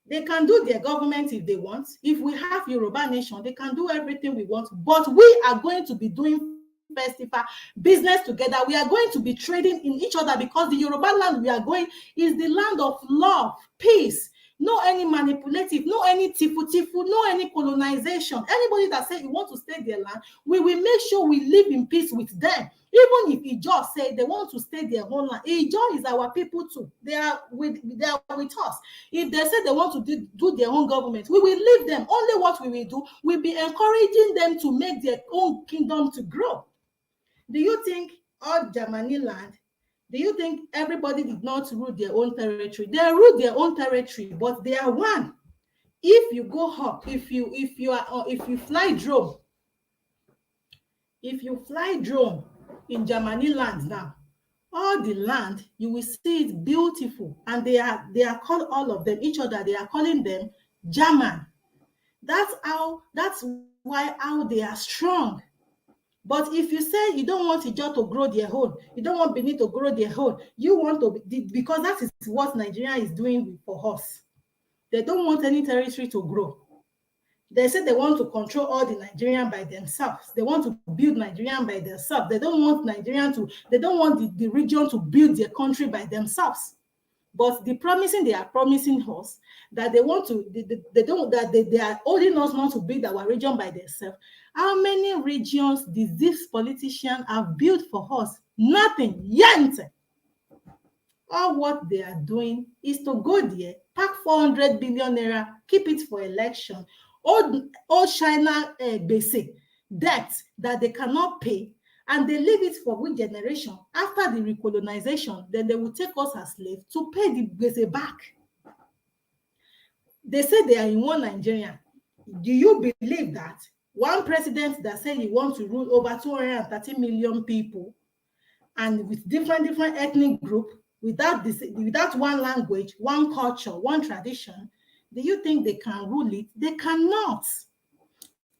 They can do their government if they want. If we have Yoruba nation, they can do everything we want. But we are going to be doing festival, business together. We are going to be trading in each other, because the Yoruba land we are going is the land of love, peace. No any manipulative, no any tifu, no any colonization. Anybody that says you want to stay their land, we will make sure we live in peace with them. Even if Ijaw say they want to stay their own land, Ijaw is our people too. They are with us. If they say they want to do their own government, we will leave them. Only what we will do, we'll be encouraging them to make their own kingdom to grow. Do you think all Germany land, do you think everybody did not rule their own territory? They rule their own territory, but they are one. If you go up, if you fly drone, in Germany land now, all the land, you will see it beautiful, and they are called, all of them, each other, they are calling them German. That's why they are strong. But if you say you don't want Ijaw to grow their own, you don't want Benin to grow their own, you want to, because that is what Nigeria is doing for us. They don't want any territory to grow. They say they want to control all the Nigerian by themselves. They want to build Nigerian by themselves. They don't want the region to build their country by themselves. But they are promising us that they want to, they are holding us not to build our region by themselves. How many regions did these politicians have built for us? Nothing yet. All what they are doing is to go there, pack 400 billion naira, keep it for election, old China basic debt that they cannot pay, and they leave it for which generation? After the recolonization, then they will take us as slaves to pay the basic back. They say they are in one Nigeria. Do you believe that? One president that said he wants to rule over 230 million people, and with different ethnic groups, without one language, one culture, one tradition, do you think they can rule it? They cannot.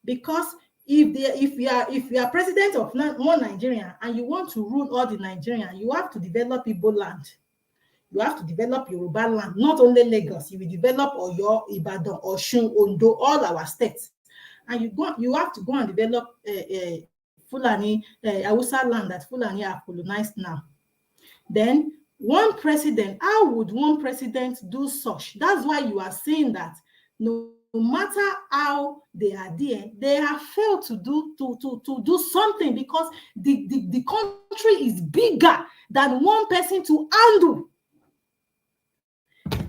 Because if you are president of one Nigeria and you want to rule all the Nigerians, you have to develop Igbo land. You have to develop Yoruba land, not only Lagos. You will develop Oyo, Ibadan, Osun, Ondo, all our states. And you have to go and develop Fulani, Hausa land that Fulani have colonized now. Then how would one president do such? That's why you are saying that no matter how they are there, they have failed to do something, because the country is bigger than one person to handle.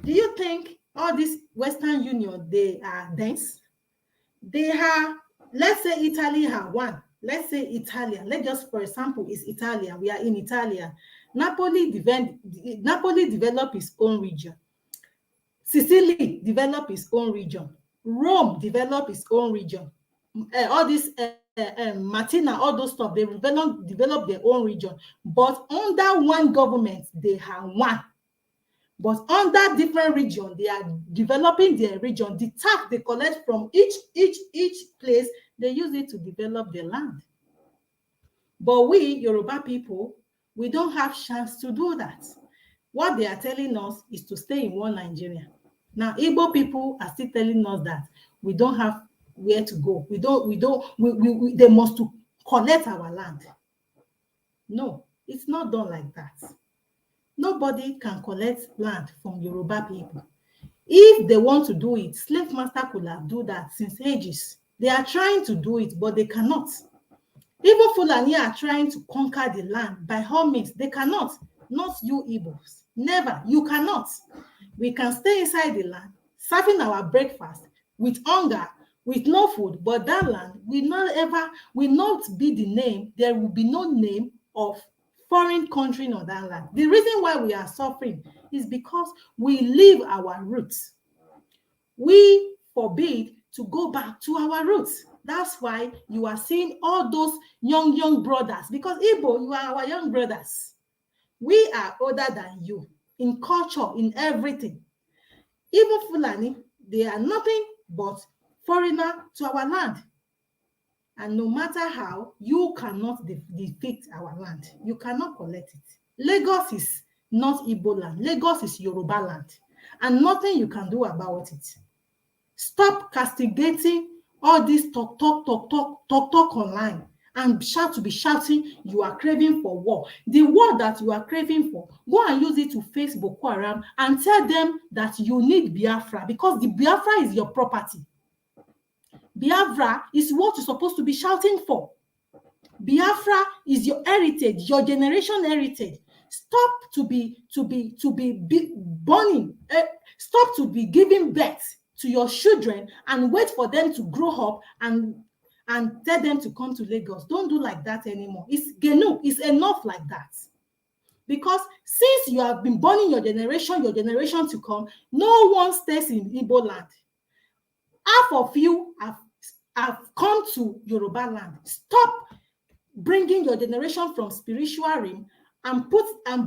Do you think all this Western Union, they are dense? They are, let's say Italy have one. Let's say Italian. Let's just, for example, is Italian. We are in Italia. Napoli developed its own region. Sicily developed its own region. Rome developed its own region. All this Martina, all those stuff, they developed their own region. But under one government, they have one. But under different region, they are developing their region. The tax they collect from each place, they use it to develop their land. But we, Yoruba people, we don't have chance to do that. What they are telling us is to stay in one Nigeria. Now, Igbo people are still telling us that we don't have where to go. They must to collect our land. No, it's not done like that. Nobody can collect land from Yoruba people. If they want to do it, slave master could have done that since ages. They are trying to do it, but they cannot. Even Fulani are trying to conquer the land by all means. They cannot. Not you Igbos. Never. You cannot. We can stay inside the land, serving our breakfast with hunger, with no food, but that land will not be the name. There will be no name of foreign country on that land. The reason why we are suffering is because we leave our roots. We forbid to go back to our roots. That's why you are seeing all those young brothers, because Igbo, you are our young brothers. We are older than you in culture, in everything. Even Fulani, they are nothing but foreigner to our land. And no matter how, you cannot defeat our land. You cannot collect it. Lagos is not Igbo land. Lagos is Yoruba land. And nothing you can do about it. Stop castigating all this talk online and be shouting you are craving for war. The war that you are craving for, go and use it to face Boko Haram and tell them that you need Biafra, because the Biafra is your property. Biafra is what you're supposed to be shouting for. Biafra is your heritage, your generation heritage. Stop to be burning. Stop to be giving birth to your children and wait for them to grow up and tell them to come to Lagos. Don't do like that anymore. It's enough like that. Because since you have been burning your generation to come, no one stays in Igbo land. Half of you have come to Yoruba land. Stop bringing your generation from spiritual realm and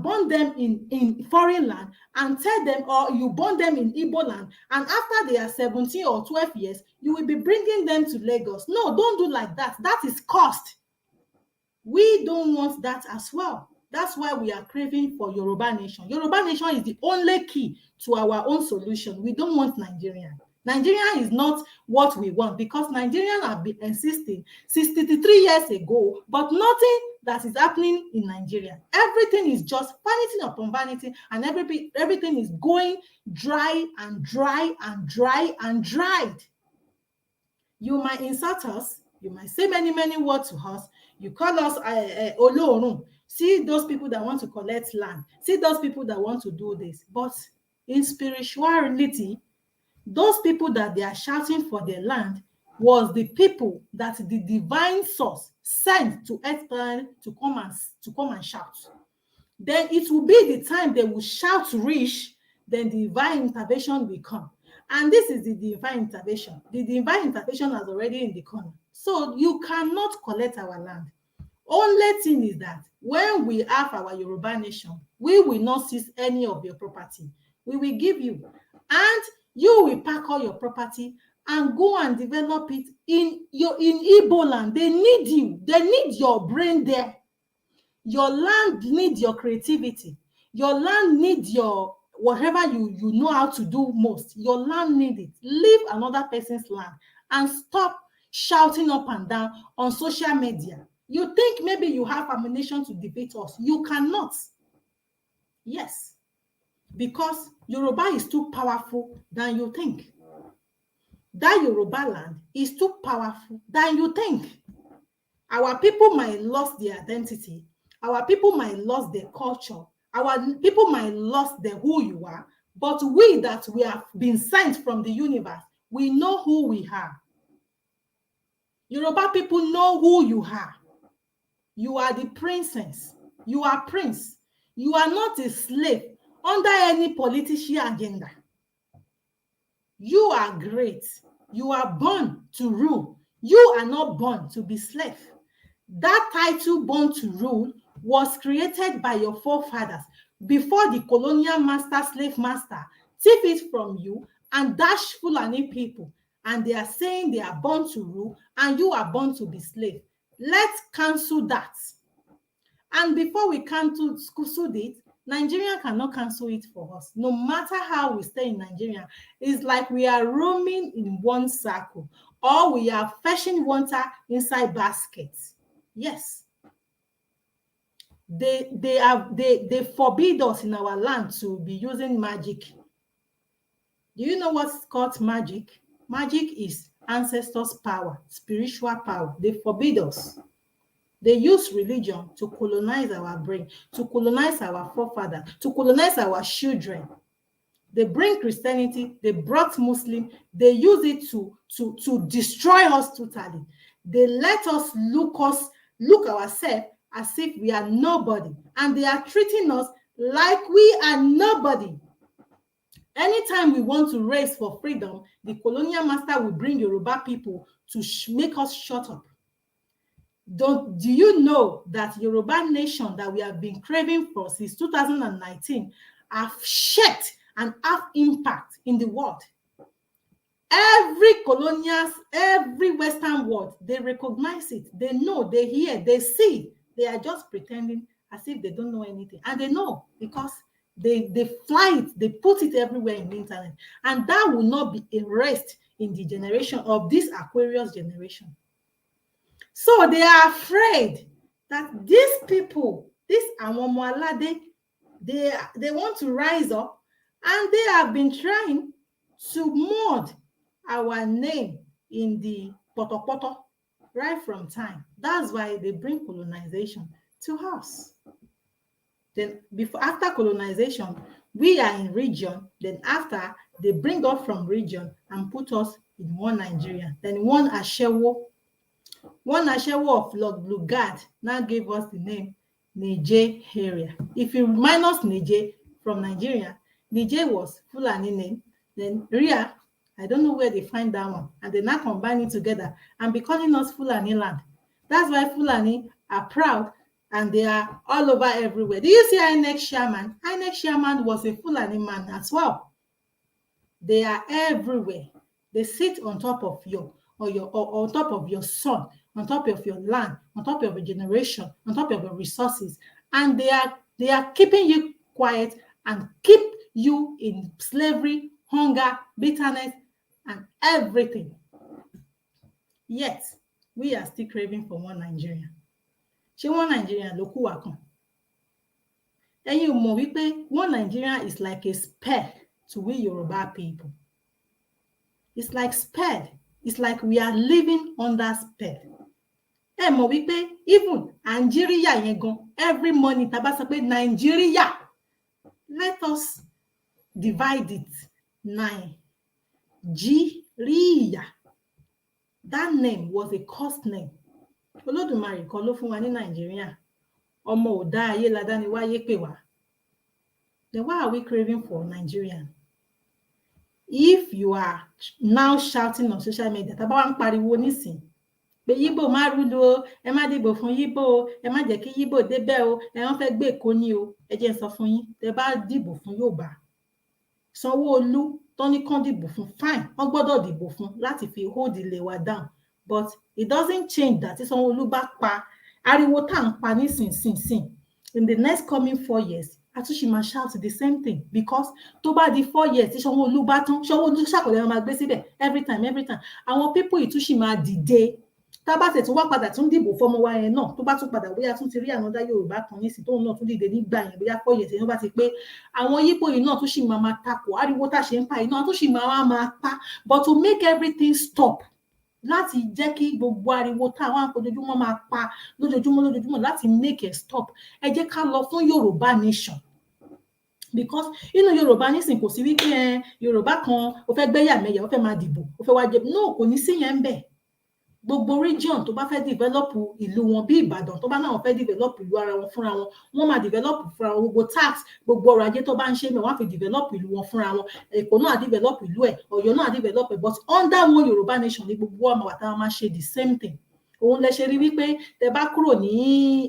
burn them in foreign land and tell them, or you burn them in Igbo land, and after they are 17 or 12 years, you will be bringing them to Lagos. No, don't do like that. That is cost. We don't want that as well. That's why we are craving for Yoruba nation. Yoruba nation is the only key to our own solution. We don't want Nigeria. Nigeria is not what we want, because Nigerians have been insisting since 33 years ago, but nothing that is happening in Nigeria. Everything is just vanity upon vanity, and everything is going dry and dry and dry and dried. You might insult us, you might say many, many words to us, you call us Olorun. See those people that want to collect land, see those people that want to do this, but in spirituality, those people that they are shouting for their land was the people that the divine source sent to earth planet to come and shout. Then it will be the time they will shout reach, then the divine intervention will come. And this is the divine intervention. The divine intervention is already in the corner. So you cannot collect our land. Only thing is that when we have our Yoruba nation, we will not seize any of your property. We will give you, and you will pack all your property and go and develop it in Igbo land. They need you. They need your brain there. Your land needs your creativity. Your land needs your whatever you know how to do most. Your land needs it. Leave another person's land and stop shouting up and down on social media. You think maybe you have ammunition to debate us. You cannot. Yes. Because Yoruba is too powerful than you think. That Yoruba land is too powerful than you think. Our people might lose their identity. Our people might lose their culture. Our people might lose their who you are. But we that we have been sent from the universe, we know who we are. Yoruba people know who you are. You are the princess. You are prince. You are not a slave under any political agenda. You are great. You are born to rule. You are not born to be slave. That title, born to rule, was created by your forefathers before the colonial master, slave master, took it from you and dash Fulani people. And they are saying they are born to rule and you are born to be slave. Let's cancel that. And before we cancel it, Nigeria cannot cancel it for us. No matter how we stay in Nigeria, it's like we are roaming in one circle, or we are fetching water inside baskets. Yes. They forbid us in our land to be using magic. Do you know what's called magic? Magic is ancestors' power, spiritual power. They forbid us. They use religion to colonize our brain, to colonize our forefathers, to colonize our children. They bring Christianity, they brought Muslim, they use it to destroy us totally. They let us look ourselves as if we are nobody, and they are treating us like we are nobody. Anytime we want to race for freedom, the colonial master will bring Yoruba people to make us shut up. Do you know that Yoruba nation that we have been craving for since 2019 have shaped and have impact in the world? every Western world, they recognize it. They know, they hear, they see. They are just pretending as if they don't know anything. And they know because they fly it, they put it everywhere in the internet. And that will not be erased in the generation of this Aquarius generation. So they are afraid that these people, this Awomoalade, they want to rise up, and they have been trying to mold our name in the potopoto right from time. That's why they bring colonization to us. Then after colonization, we are in region. Then after, they bring us from region and put us in one Nigeria. Then one Ashewo of Lugard now gave us the name Niger area. If you minus Niger from Nigeria, Niger was Fulani name. Then Ria, I don't know where they find that one. And they now combine it together and be calling us Fulani land. That's why Fulani are proud and they are all over everywhere. Do you see INEC chairman? INEC chairman was a Fulani man as well. They are everywhere. They sit on top of on top of your son, on top of your land, on top of your generation, on top of your resources, and they are keeping you quiet and keep you in slavery, hunger, bitterness, and everything. Yet we are still craving for one Nigeria. Ṣé one Nigeria ló kù wá kàn? Ẹ̀yin ò mọ̀ wípé one Nigeria is like a spell to we Yoruba people. It's like spell. It's like we are living under spell. Ẹ mọ̀ wípé even Nigeria yẹn gan, every morning tá bá sọ pé Nigeria, let us divide it 9. Nigeria. That name was a cursed name. Olódùmarè kọ́ ló fún wa ní Nigeria. Ọmọ ò dá ayé ládàáni wáyé pè wá. Then why are we craving for Nigerian? If you are now shouting on social media, tá bá wá ń pariwo nísìn pé Yíbò má rúlu o, ẹ má dìbò fún Yíbò o, ẹ má jẹ́ kí Yíbò débẹ̀ o, ẹ wọ́n fẹ́ gbé Èkó ní o, ẹ jẹ́ n sọ fún yín, tẹ́ bá dìbò fún Yorùbá, Sanwó-Olú tó ní kán dìbò fún, fine, wọ́n gbọ́dọ̀ dìbò fún láti fi hold ilé wa down, but it doesn't change that tí Sanwó-Olú bá pa ariwo tá ń pa nísinsìnyí, in the next coming 4 years, Atushi máa shout the same thing, because tó bá di 4 years tí Sanwó-Olú bá tán, Sanwó-Olú ṣàkọlẹ̀ máa gbé síbẹ̀ every time àwọn people ìtúnṣì máa dìde. Tá bá tẹ̀ tún wá padà tún dìbò fọmọ wa yẹn náà, tó bá tún padà bóyá tún ti rí ànádá Yorùbá kan nísìn tóun náà tún dìde nígbà yẹn bóyá 4 years yẹn bá ti pé, àwọn Yíbò yìí náà tún ṣì máa takò ariwo tá ṣe ń pa yìí náà tún ṣì máa pa, but to make everything stop, láti jẹ́ kí gbogbo ariwo tá àwọn àpòjojúmọ́ máa pa lójoojúmọ́ láti make it stop, ẹ jẹ́ ká lọ fún Yorùbá nation. Because inú Yorùbá nísìn kò sí wípé Yorùbá kan ó fẹ́ gbẹ́yàmẹ̀yà ó fẹ́ máa dìbò ó fẹ́ wá jẹ, no, kò ní sí yẹn ń bẹ̀. Gbogbo region tó bá fẹ́ develop ìlú wọn bí Ìbàdàn tó bá náà fẹ́ develop ìlú ara wọn fúnra wọn, wọ́n máa develop fúnra wọn, gbogbo tax, gbogbo ọrọ̀ ajé tó bá ń ṣe mẹ́ wọ́n á fi develop ìlú wọn fúnra wọn, Èkó náà develop ìlú ẹ̀, Ọ̀yọ́ náà develop ẹ̀, but under one Yorùbá nation ní gbogbo wa máa wà tá a máa ṣe the same thing. Òun lẹ ṣe rí wípé tẹ bá kúrò ní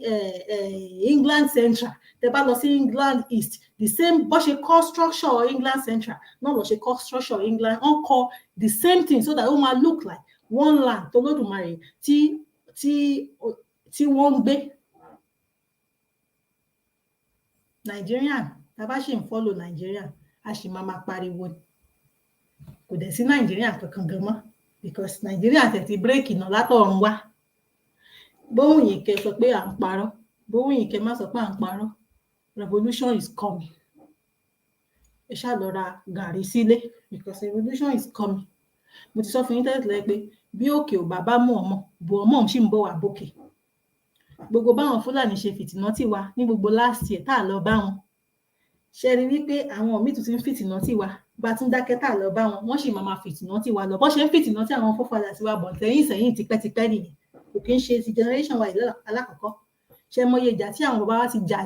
England Central, tẹ bá lọ sí England East, the same bó ṣe kọ́ structure England Central náà lọ ṣe kọ́ structure England, wọ́n kọ́ the same thing so that ó máa look like one land tó Olódùmarè tí wọ́n ń gbé. Nigerian, tá bá ṣe ń follow Nigerian, a sì máa pariwo. Kò dẹ̀ sí Nigerian kankan gan mọ́, because Nigerian tẹ̀ ti break náà látọ̀run wá. Bóhùn yìí kẹ́ sọ pé à ń parọ́, bóhùn yìí kẹ́ má sọ pé à ń parọ́. Revolution is coming. Ẹ ṣáà lọ ra gàrí sílé, because revolution is coming. Mo ti sọ fún yín tẹ́lẹ̀ pé bí òkè ò bàbá mú ọmọ, bù ọmọ ṣì ń bọ̀ wá bókè. Gbogbo báwọn Fúlàní ṣe fìtìnà tì wá ní gbogbo last year tá a lọ bá wọn. Ṣe rí wípé àwọn míì tún ti ń fìtìnà tì wá, bá tún dákẹ́ tá a lọ bá wọn, wọ́n sì máa fìtìnà tì wá lọ. Bó ṣe ń fìtìnà tí àwọn fọ́fàdà ti wá bọ̀ sẹ́yìn tipẹ́tipẹ́ nìyẹn. Kò kí ń ṣe ti generation wa alákọ̀ọ́kọ́. Ṣe mọye ìjà tí àwọn bàbá wa ti jà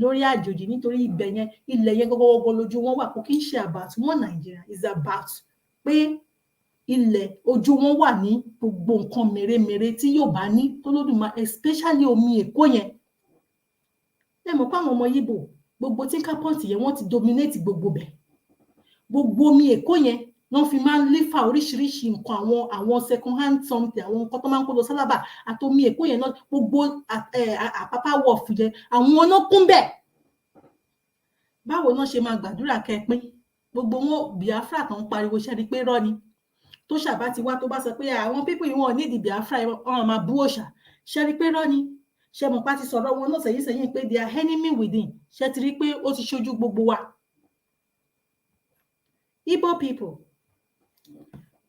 lórí àjòjì nítorí ibẹ̀ yẹn, ilẹ̀ yẹn gọ́gọ́gọ́ lójú wọn wà. Kò kí ń ṣe about one Nigeria, is about pé ilẹ̀ ojú wọn wà ní gbogbo nǹkan mèremère tí Yorùbá ní tó Olódùmarè, especially omi Èkó yẹn. Ẹ mọ̀ pé àwọn ọmọ Yíbò gbogbo tí kápọ́ǹtì yẹn wọ́n ti dominate gbogbo bẹ̀. Gbogbo omi Èkó yẹn wọ́n fi máa ń lífà oríṣiríṣi nǹkan àwọn second hand something àwọn nǹkan tó máa ń kó lọ sálábà àtomi Èkó yẹn náà gbogbo Àpápá wọ̀fù yẹn àwọn náà kún bẹ́ẹ̀. Báwo náà ṣe máa gbàdúrà kẹ́pín gbogbo wọn Biafra tó ń pariwo ṣẹ́ni pé rọ́ ni tó ṣàbá ti wá tó bá sọ pé àwọn pípọ̀ yìí wọn ò nídìí Biafra wọn máa bú òòṣà ṣẹ́ni pé rọ́ ni ṣe mọ̀ pa ti sọ̀rọ̀ wọn náà sẹ́yìn pé they are enemy within ṣe ti rí pé ó ti ṣojú gbogbo wa. Igbo people,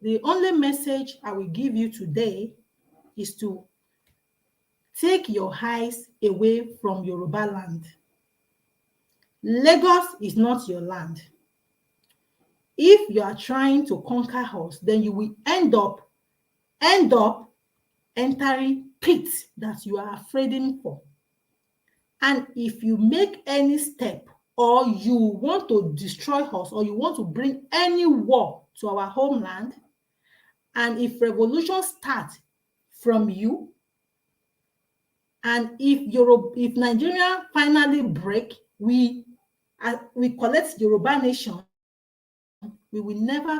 the only message I will give you today is to take your eyes away from Yoruba land. Lagos is not your land. If you are trying to conquer us, then you will end up entering pits that you are afraid for. And if you make any step or you want to destroy us or you want to bring any war to our homeland, and if revolution starts from you, and if Nigeria finally break, we collect Yoruba nation, we will never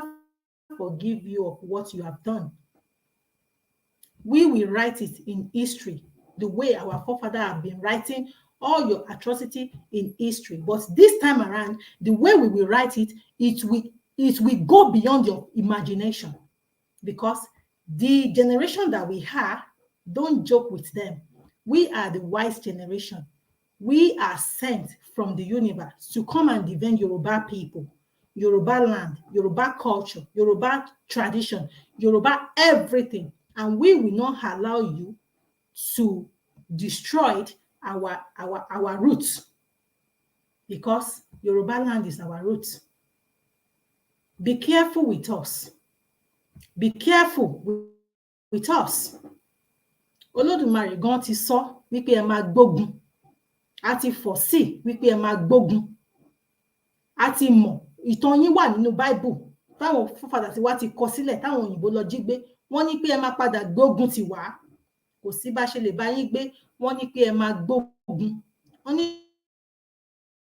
forgive you of what you have done. We will write it in history the way our forefathers have been writing all your atrocity in history. But this time around, the way we will write it, it will go beyond your imagination, because the generation that we have, don't joke with them. We are the wise generation. We are sent from the universe to come and defend Yoruba people, Yoruba land, Yoruba culture, Yoruba tradition, Yoruba everything. And we will not allow you to destroy our roots, because Yoruba land is our roots. Be careful with us. Be careful with us. Olódùmarè gan ti sọ wípé ẹ máa gbógun. A ti foresee wípé ẹ máa gbógun. A ti mọ̀, ìtàn yín wà nínú Bible. Táwọn fúnfàdà tí wá ti kọ sílẹ̀, táwọn òyìnbó lọ jí gbé. Wọ́n ní pé ẹ máa padà gbógun ti wá. Kò sí bá ṣe lè bá yín gbé. Wọ́n ní pé ẹ máa gbógun. Wọ́n ní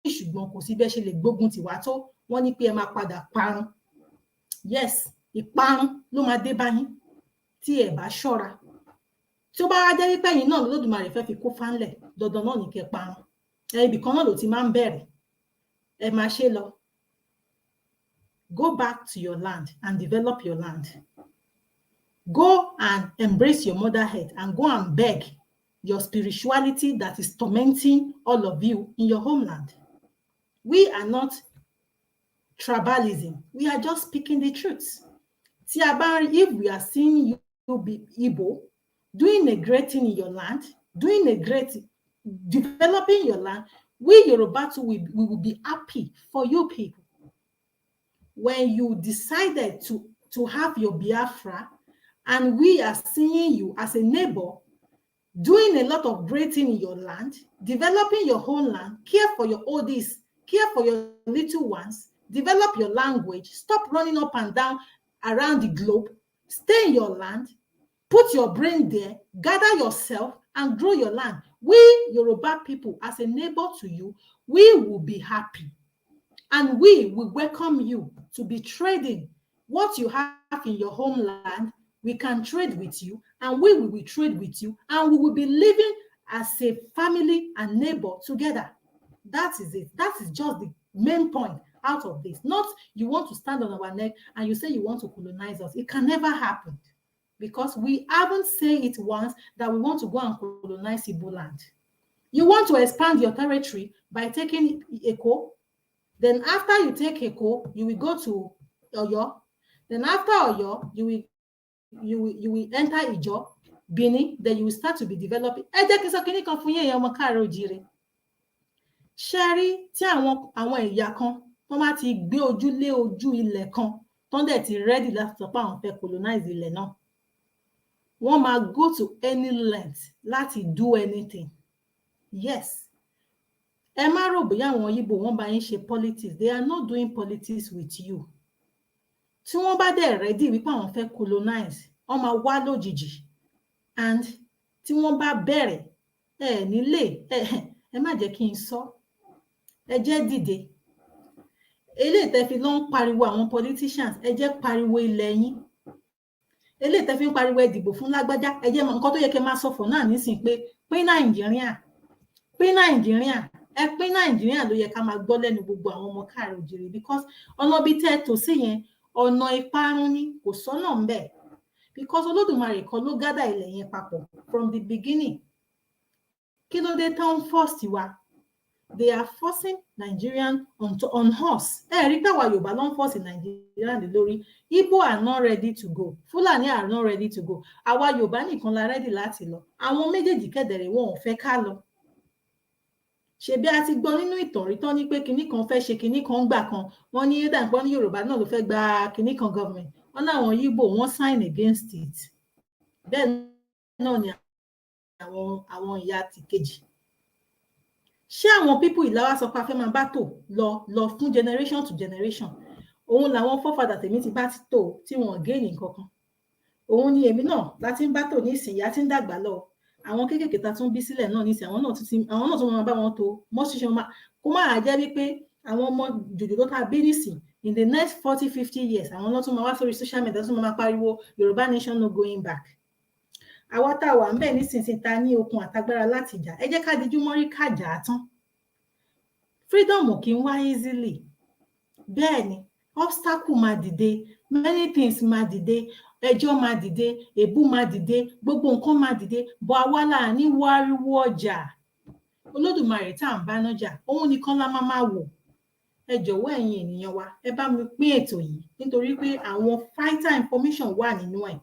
ṣùgbọ́n kò sí bẹ́ ṣe lè gbógun ti wá tó. Wọ́n ní pé ẹ máa padà parun. Yes, ìparun ló máa dé bá yín tí ẹ bá ṣọ́ra. Tí ó bá wá jẹ́ wípé ẹ̀yin náà lÓdùmarè fẹ́ fi kó fánlẹ̀, dandan náà ní kẹ́ parun. Ibì kan náà ló ti máa ń bẹ̀rẹ̀. Ẹ máa ṣe lọ. Go back to your land and develop your land. Go and embrace your motherhood and go and beg your spirituality that is tormenting all of you in your homeland. We are not tribalism. We are just speaking the truth. If we are seeing you be Igbo, doing a great thing in your land, developing your land, we Yoruba too, we will be happy for you people. When you decided to have your Biafra, and we are seeing you as a neighbor, doing a lot of great things in your land, developing your own land, care for your oldies, care for your little ones, develop your language, stop running up and down around the globe, stay in your land, put your brain there, gather yourself, and grow your land. We Yoruba people, as a neighbor to you, we will be happy. And we will welcome you to be trading what you have in your homeland. We can trade with you, and we will trade with you, and we will be living as a family and neighbor together. That is it. That is just the main point out of this. Not you want to stand on our neck and you say you want to colonize us. It can never happen, because we haven't said it once that we want to go and colonize Igbo land. You want to expand your territory by taking Eko. Then after you take Eko, you will go to Oyo. Then after Oyo, you will enter Ijo, Benin. Then you will start to be developing. Sherry, tí àwọn ẹ̀yà kan wọ́n bá ti gbé ojú lé ojú ilẹ̀ kan tọ́n dẹ̀ ti ready láti sọ pé àwọn fẹ́ colonize ilẹ̀ náà. Wọ́n máa go to any length láti do anything. Yes. Ẹ má rò bóyá àwọn Igbo wọ́n bá yín ṣe politics. They are not doing politics with you. Tí wọ́n bá dẹ̀ ready wípé àwọn fẹ́ colonize, wọ́n máa wá lójijì. And tí wọ́n bá bẹ̀rẹ̀, nílé, ẹ má jẹ́ kí n sọ. Ẹ jẹ́ dìde. eléyìí tẹ́ fi lọ ń pariwo àwọn politicians ẹ jẹ́ pariwo ilẹ̀ yín, eléyìí tẹ́ fi ń pariwo ẹ dìbò fún lágbájá ẹ jẹ́ nǹkan tó yẹ kẹ́ máa sọ fún náà nísìnyí pé pín Nàìjíríà, pín Nàìjíríà, ẹ pín Nàìjíríà ló yẹ ká máa gbọ́ lẹ́nu gbogbo àwọn ọmọ káàárọ̀ oòjíire, because ọ̀nà bíi tẹ́ ẹ tò sí yẹn ọ̀nà ìparun ni, kò sọ́nà ń bẹ̀, because Olódùmarè kan ló gádà ilẹ̀ yẹn papọ̀ from the beginning. Kí ló dé tán first wa? They are forcing Nigerian on us. Ẹ rí pé àwa Yorùbá ló ń force Nigerian lórí. Igbo are not ready to go. Fulani are not ready to go. Àwa Yorùbá nìkan la ready láti lọ. Àwọn méjèèjì kẹ̀dẹ̀rẹ̀ wọn ò fẹ́ ká lọ. Ṣebí a ti gbọ́ nínú ìtàn rí tán ní pé kinní kan fẹ́ ṣe kinní kan gbà kan. Wọ́n ní dàgbọ́n ní Yorùbá náà ló fẹ́ gba kinní kan government. Wọ́n láwọn Igbo wọ́n sign against it. Bẹ́ẹ̀ náà ni àwọn ìyá ti kejì. Ṣé àwọn people ìlàwà sọ pé a fẹ́ máa bá tò lọ fún generation to generation? Òun làwọn forefather tèmi ti bá ti tò tí wọ́n gain nǹkan kan. Òun ni èmi náà láti ń bá tò ní ìsìn ìyá tí ń dàgbà lọ. Àwọn kéékèèké ta tún bí sílẹ̀ náà ní ìsìn àwọn náà tún máa bá wọn tò mọ́ṣíṣe kó máa jẹ́ wípé àwọn ọmọ jòjòló tá bí nísìn in the next 40-50 years àwọn náà tún máa wá sórí social media tún máa pariwo Yorùbá nation no going back. Àwa tá a wà ń bẹ̀ nísinsìnyí ta ní okun àtagbára láti jà, ẹ jẹ́ ká dijú mọ́rí ká jà á tán. Freedom kì í wá easily. Bẹ́ẹ̀ ni obstacle máa dìde, many things máa dìde, ẹjọ́ máa dìde, èébú máa dìde, gbogbo nǹkan máa dìde, bọ́ àwa là ní wáríwó ọjà. Olódùmarè tá à ń bá nájà, òun nìkan la máa wò. Ẹ jọ̀wọ́ ẹ̀yin ènìyàn wa, ẹ bá mi pín ètò yìí nítorí pé àwọn vital information wà nínú ẹ̀.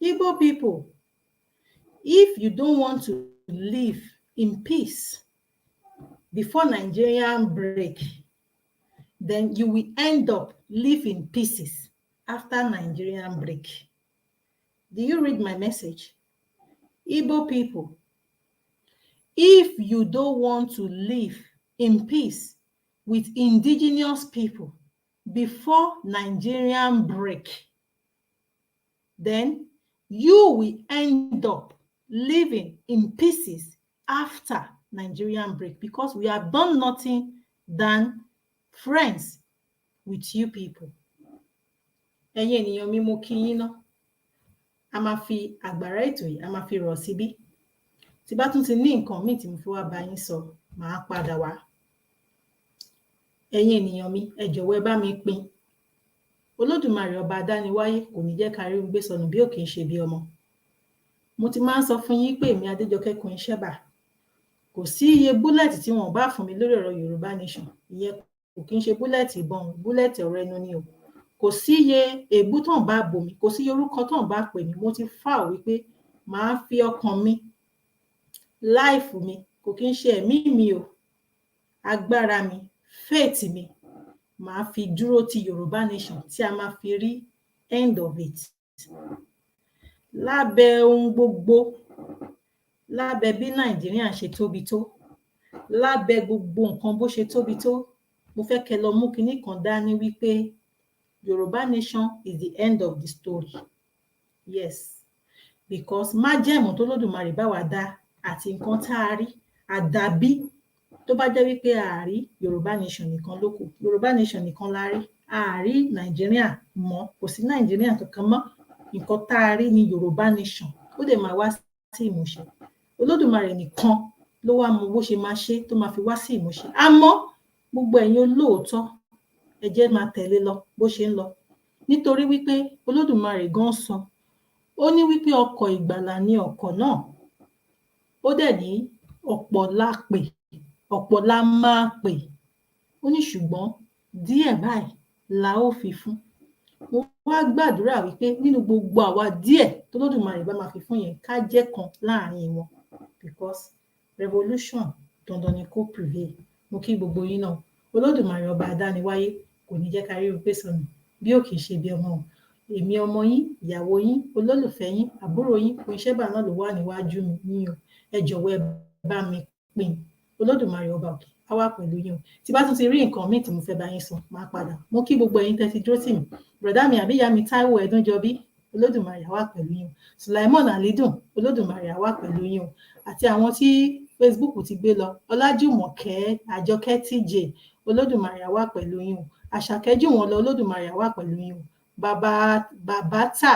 Igbo people, if you don't want to live in peace before Nigerian break, then you will end up living in pieces after Nigerian break. Do you read my message? Igbo people, if you don't want to live in peace with indigenous people before Nigerian break, then you will end up living in pieces after Nigerian break, because we have done nothing than friends with you people. Ẹ̀yin ènìyàn mi mo kí yín ná. A máa fi àgbàrá ètò yìí a máa fi rọ̀ síbí. Tí bá tún ti ní nǹkan míì tí mo fi wá bá yín sọ, màá padà wá. Ẹ̀yin ènìyàn mi, ẹ jọ̀wọ́ ẹ bá mi pín. Olódùmarè ọba adániwáyé kò ní jẹ́ ká rí gbé sọnù bí ò kì í ṣe bí ọmọ. Mo ti máa ń sọ fún yín pé èmi Adéjọkẹ́ Queen Sheba kò sí iye búlẹ̀tì tí wọ́n bá fún mi lórí ọ̀rọ̀ Yorùbá nation. Ìyẹn kò kí ń ṣe búlẹ̀tì ìbọn, búlẹ̀tì ọ̀rọ̀ ẹnu ni o. Kò sí iye èébú tán bá bò mí, kò sí iye orúkọ tán bá pè mí. Mo ti fà wípé màá fi ọkàn mi, láìfù mi, kò kí ń ṣe ẹ̀mí mi o, agbára mi, faith mi, màá fi dúró ti Yorùbá nation tí a máa fi rí end of it. Lábẹ́ ohun gbogbo, lábẹ́ bí Nàìjíríà ṣe tóbi tó, lábẹ́ gbogbo nǹkan bó ṣe tóbi tó, mo fẹ́ kẹ́ lọ mú kinní kan dání wípé Yorùbá nation is the end of the story. Yes, because májẹ̀mú tó Olódùmarè bá wa dá àti nǹkan tá a rí àdàbí tó bá jẹ́ wípé a rí Yorùbá nation nìkan ló kù. Yorùbá nation nìkan la rí, a rí Nàìjíríà mọ́, kò sí Nàìjíríà kankan mọ́. Nǹkan tá a rí ni Yorùbá nation, ó dẹ̀ máa wá sí ìmúṣẹ. Olódùmarè nìkan ló wá mọ bó ṣe máa ṣe tó máa fi wá sí ìmúṣẹ. Àmọ́ gbogbo ẹ̀yin olóòótọ́ ẹ jẹ́ máa tẹ̀lé lọ bó ṣe ń lọ, nítorí wípé Olódùmarè gan sọ, ó ní wípé ọkọ̀ ìgbàlà ni ọkọ̀ náà. Ó dẹ̀ ní ọ̀pọ̀ la pè, ọ̀pọ̀ la máa pè. Ó ní ṣùgbọ́n díẹ̀ báyìí la ó fi fún. Mo wá gbàdúrà wípé nínú gbogbo àwa díẹ̀ tó Olódùmarè bá máa fi fún yẹn ká jẹ́ kan láàrin wọn, because revolution dandan ni kó prevail. Mo kí gbogbo yín náà. Olódùmarè ọba adániwáyé kò ní jẹ́ ká rí gbé sọnù bí ò kì í ṣe bí ọmọ. Èmi ọmọ yín, ìyàwó yín, olólùfẹ́ yín, àbúrò yín, Queen Sheba náà ló wà níwájú mi yín o. Ẹ jọ̀wọ́ ẹ bá mi pín. Olódùmarè ọba òkè á wà pẹ̀lú yín o. Tí bá tún ti rí nǹkan míì tí mo fẹ́ bá yín sọ, máa padà. Mo kí gbogbo ẹ̀yin tẹ́ ti dúró tì mí. Brọ̀dá mi àbí ìyá mi Táíwò Ẹ̀dúnjọbí, Olódùmarè á wà pẹ̀lú yín o. Sùlàímọ̀n Àlídùn, Olódùmarè á wà pẹ̀lú yín o. Àti àwọn tí Facebook ti gbé lọ, Ọlájùmọ̀kẹ́, Àjọkẹ́ TJ, Olódùmarè á wà pẹ̀lú yín o. Àṣàkẹ́ jù wọ́n lọ, Olódùmarè á wà pẹ̀lú yín o. Bàbátà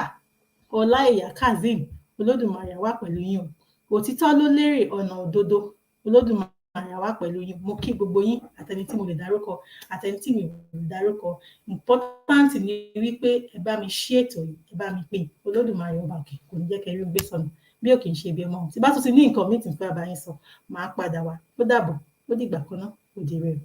Ọláìyá Kazeem, Olódùmarè á wà pẹ̀lú yín o. Òtítọ́ ló lérè ọ̀nà òdodo, Olódùmarè á wà pẹ̀lú yín. Mo kí gbogbo yín, àtẹni tí mo lè dárúkọ, àtẹni tí mi ò lè dárúkọ. Important ni wípé ẹ bá mi ṣí ètò yìí, ẹ bá mi pín. Olódùmarè ọba òkè kò ní jẹ́ kẹ́ rí gbé sọnù bí ò kì í ṣe bí ọmọ. Tí bá tún ti ní nǹkan míì tí ń fẹ́ bá yín sọ, màá padà wá. Ó dàbọ̀, ó dìgbà kan náà, ó di rẹ̀.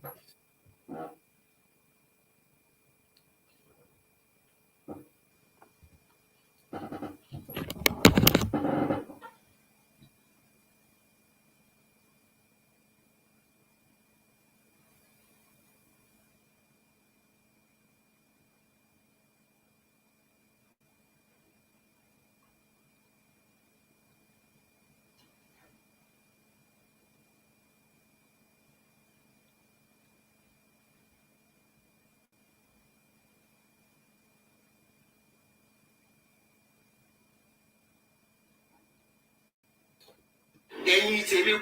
ẹ̀yin tèmi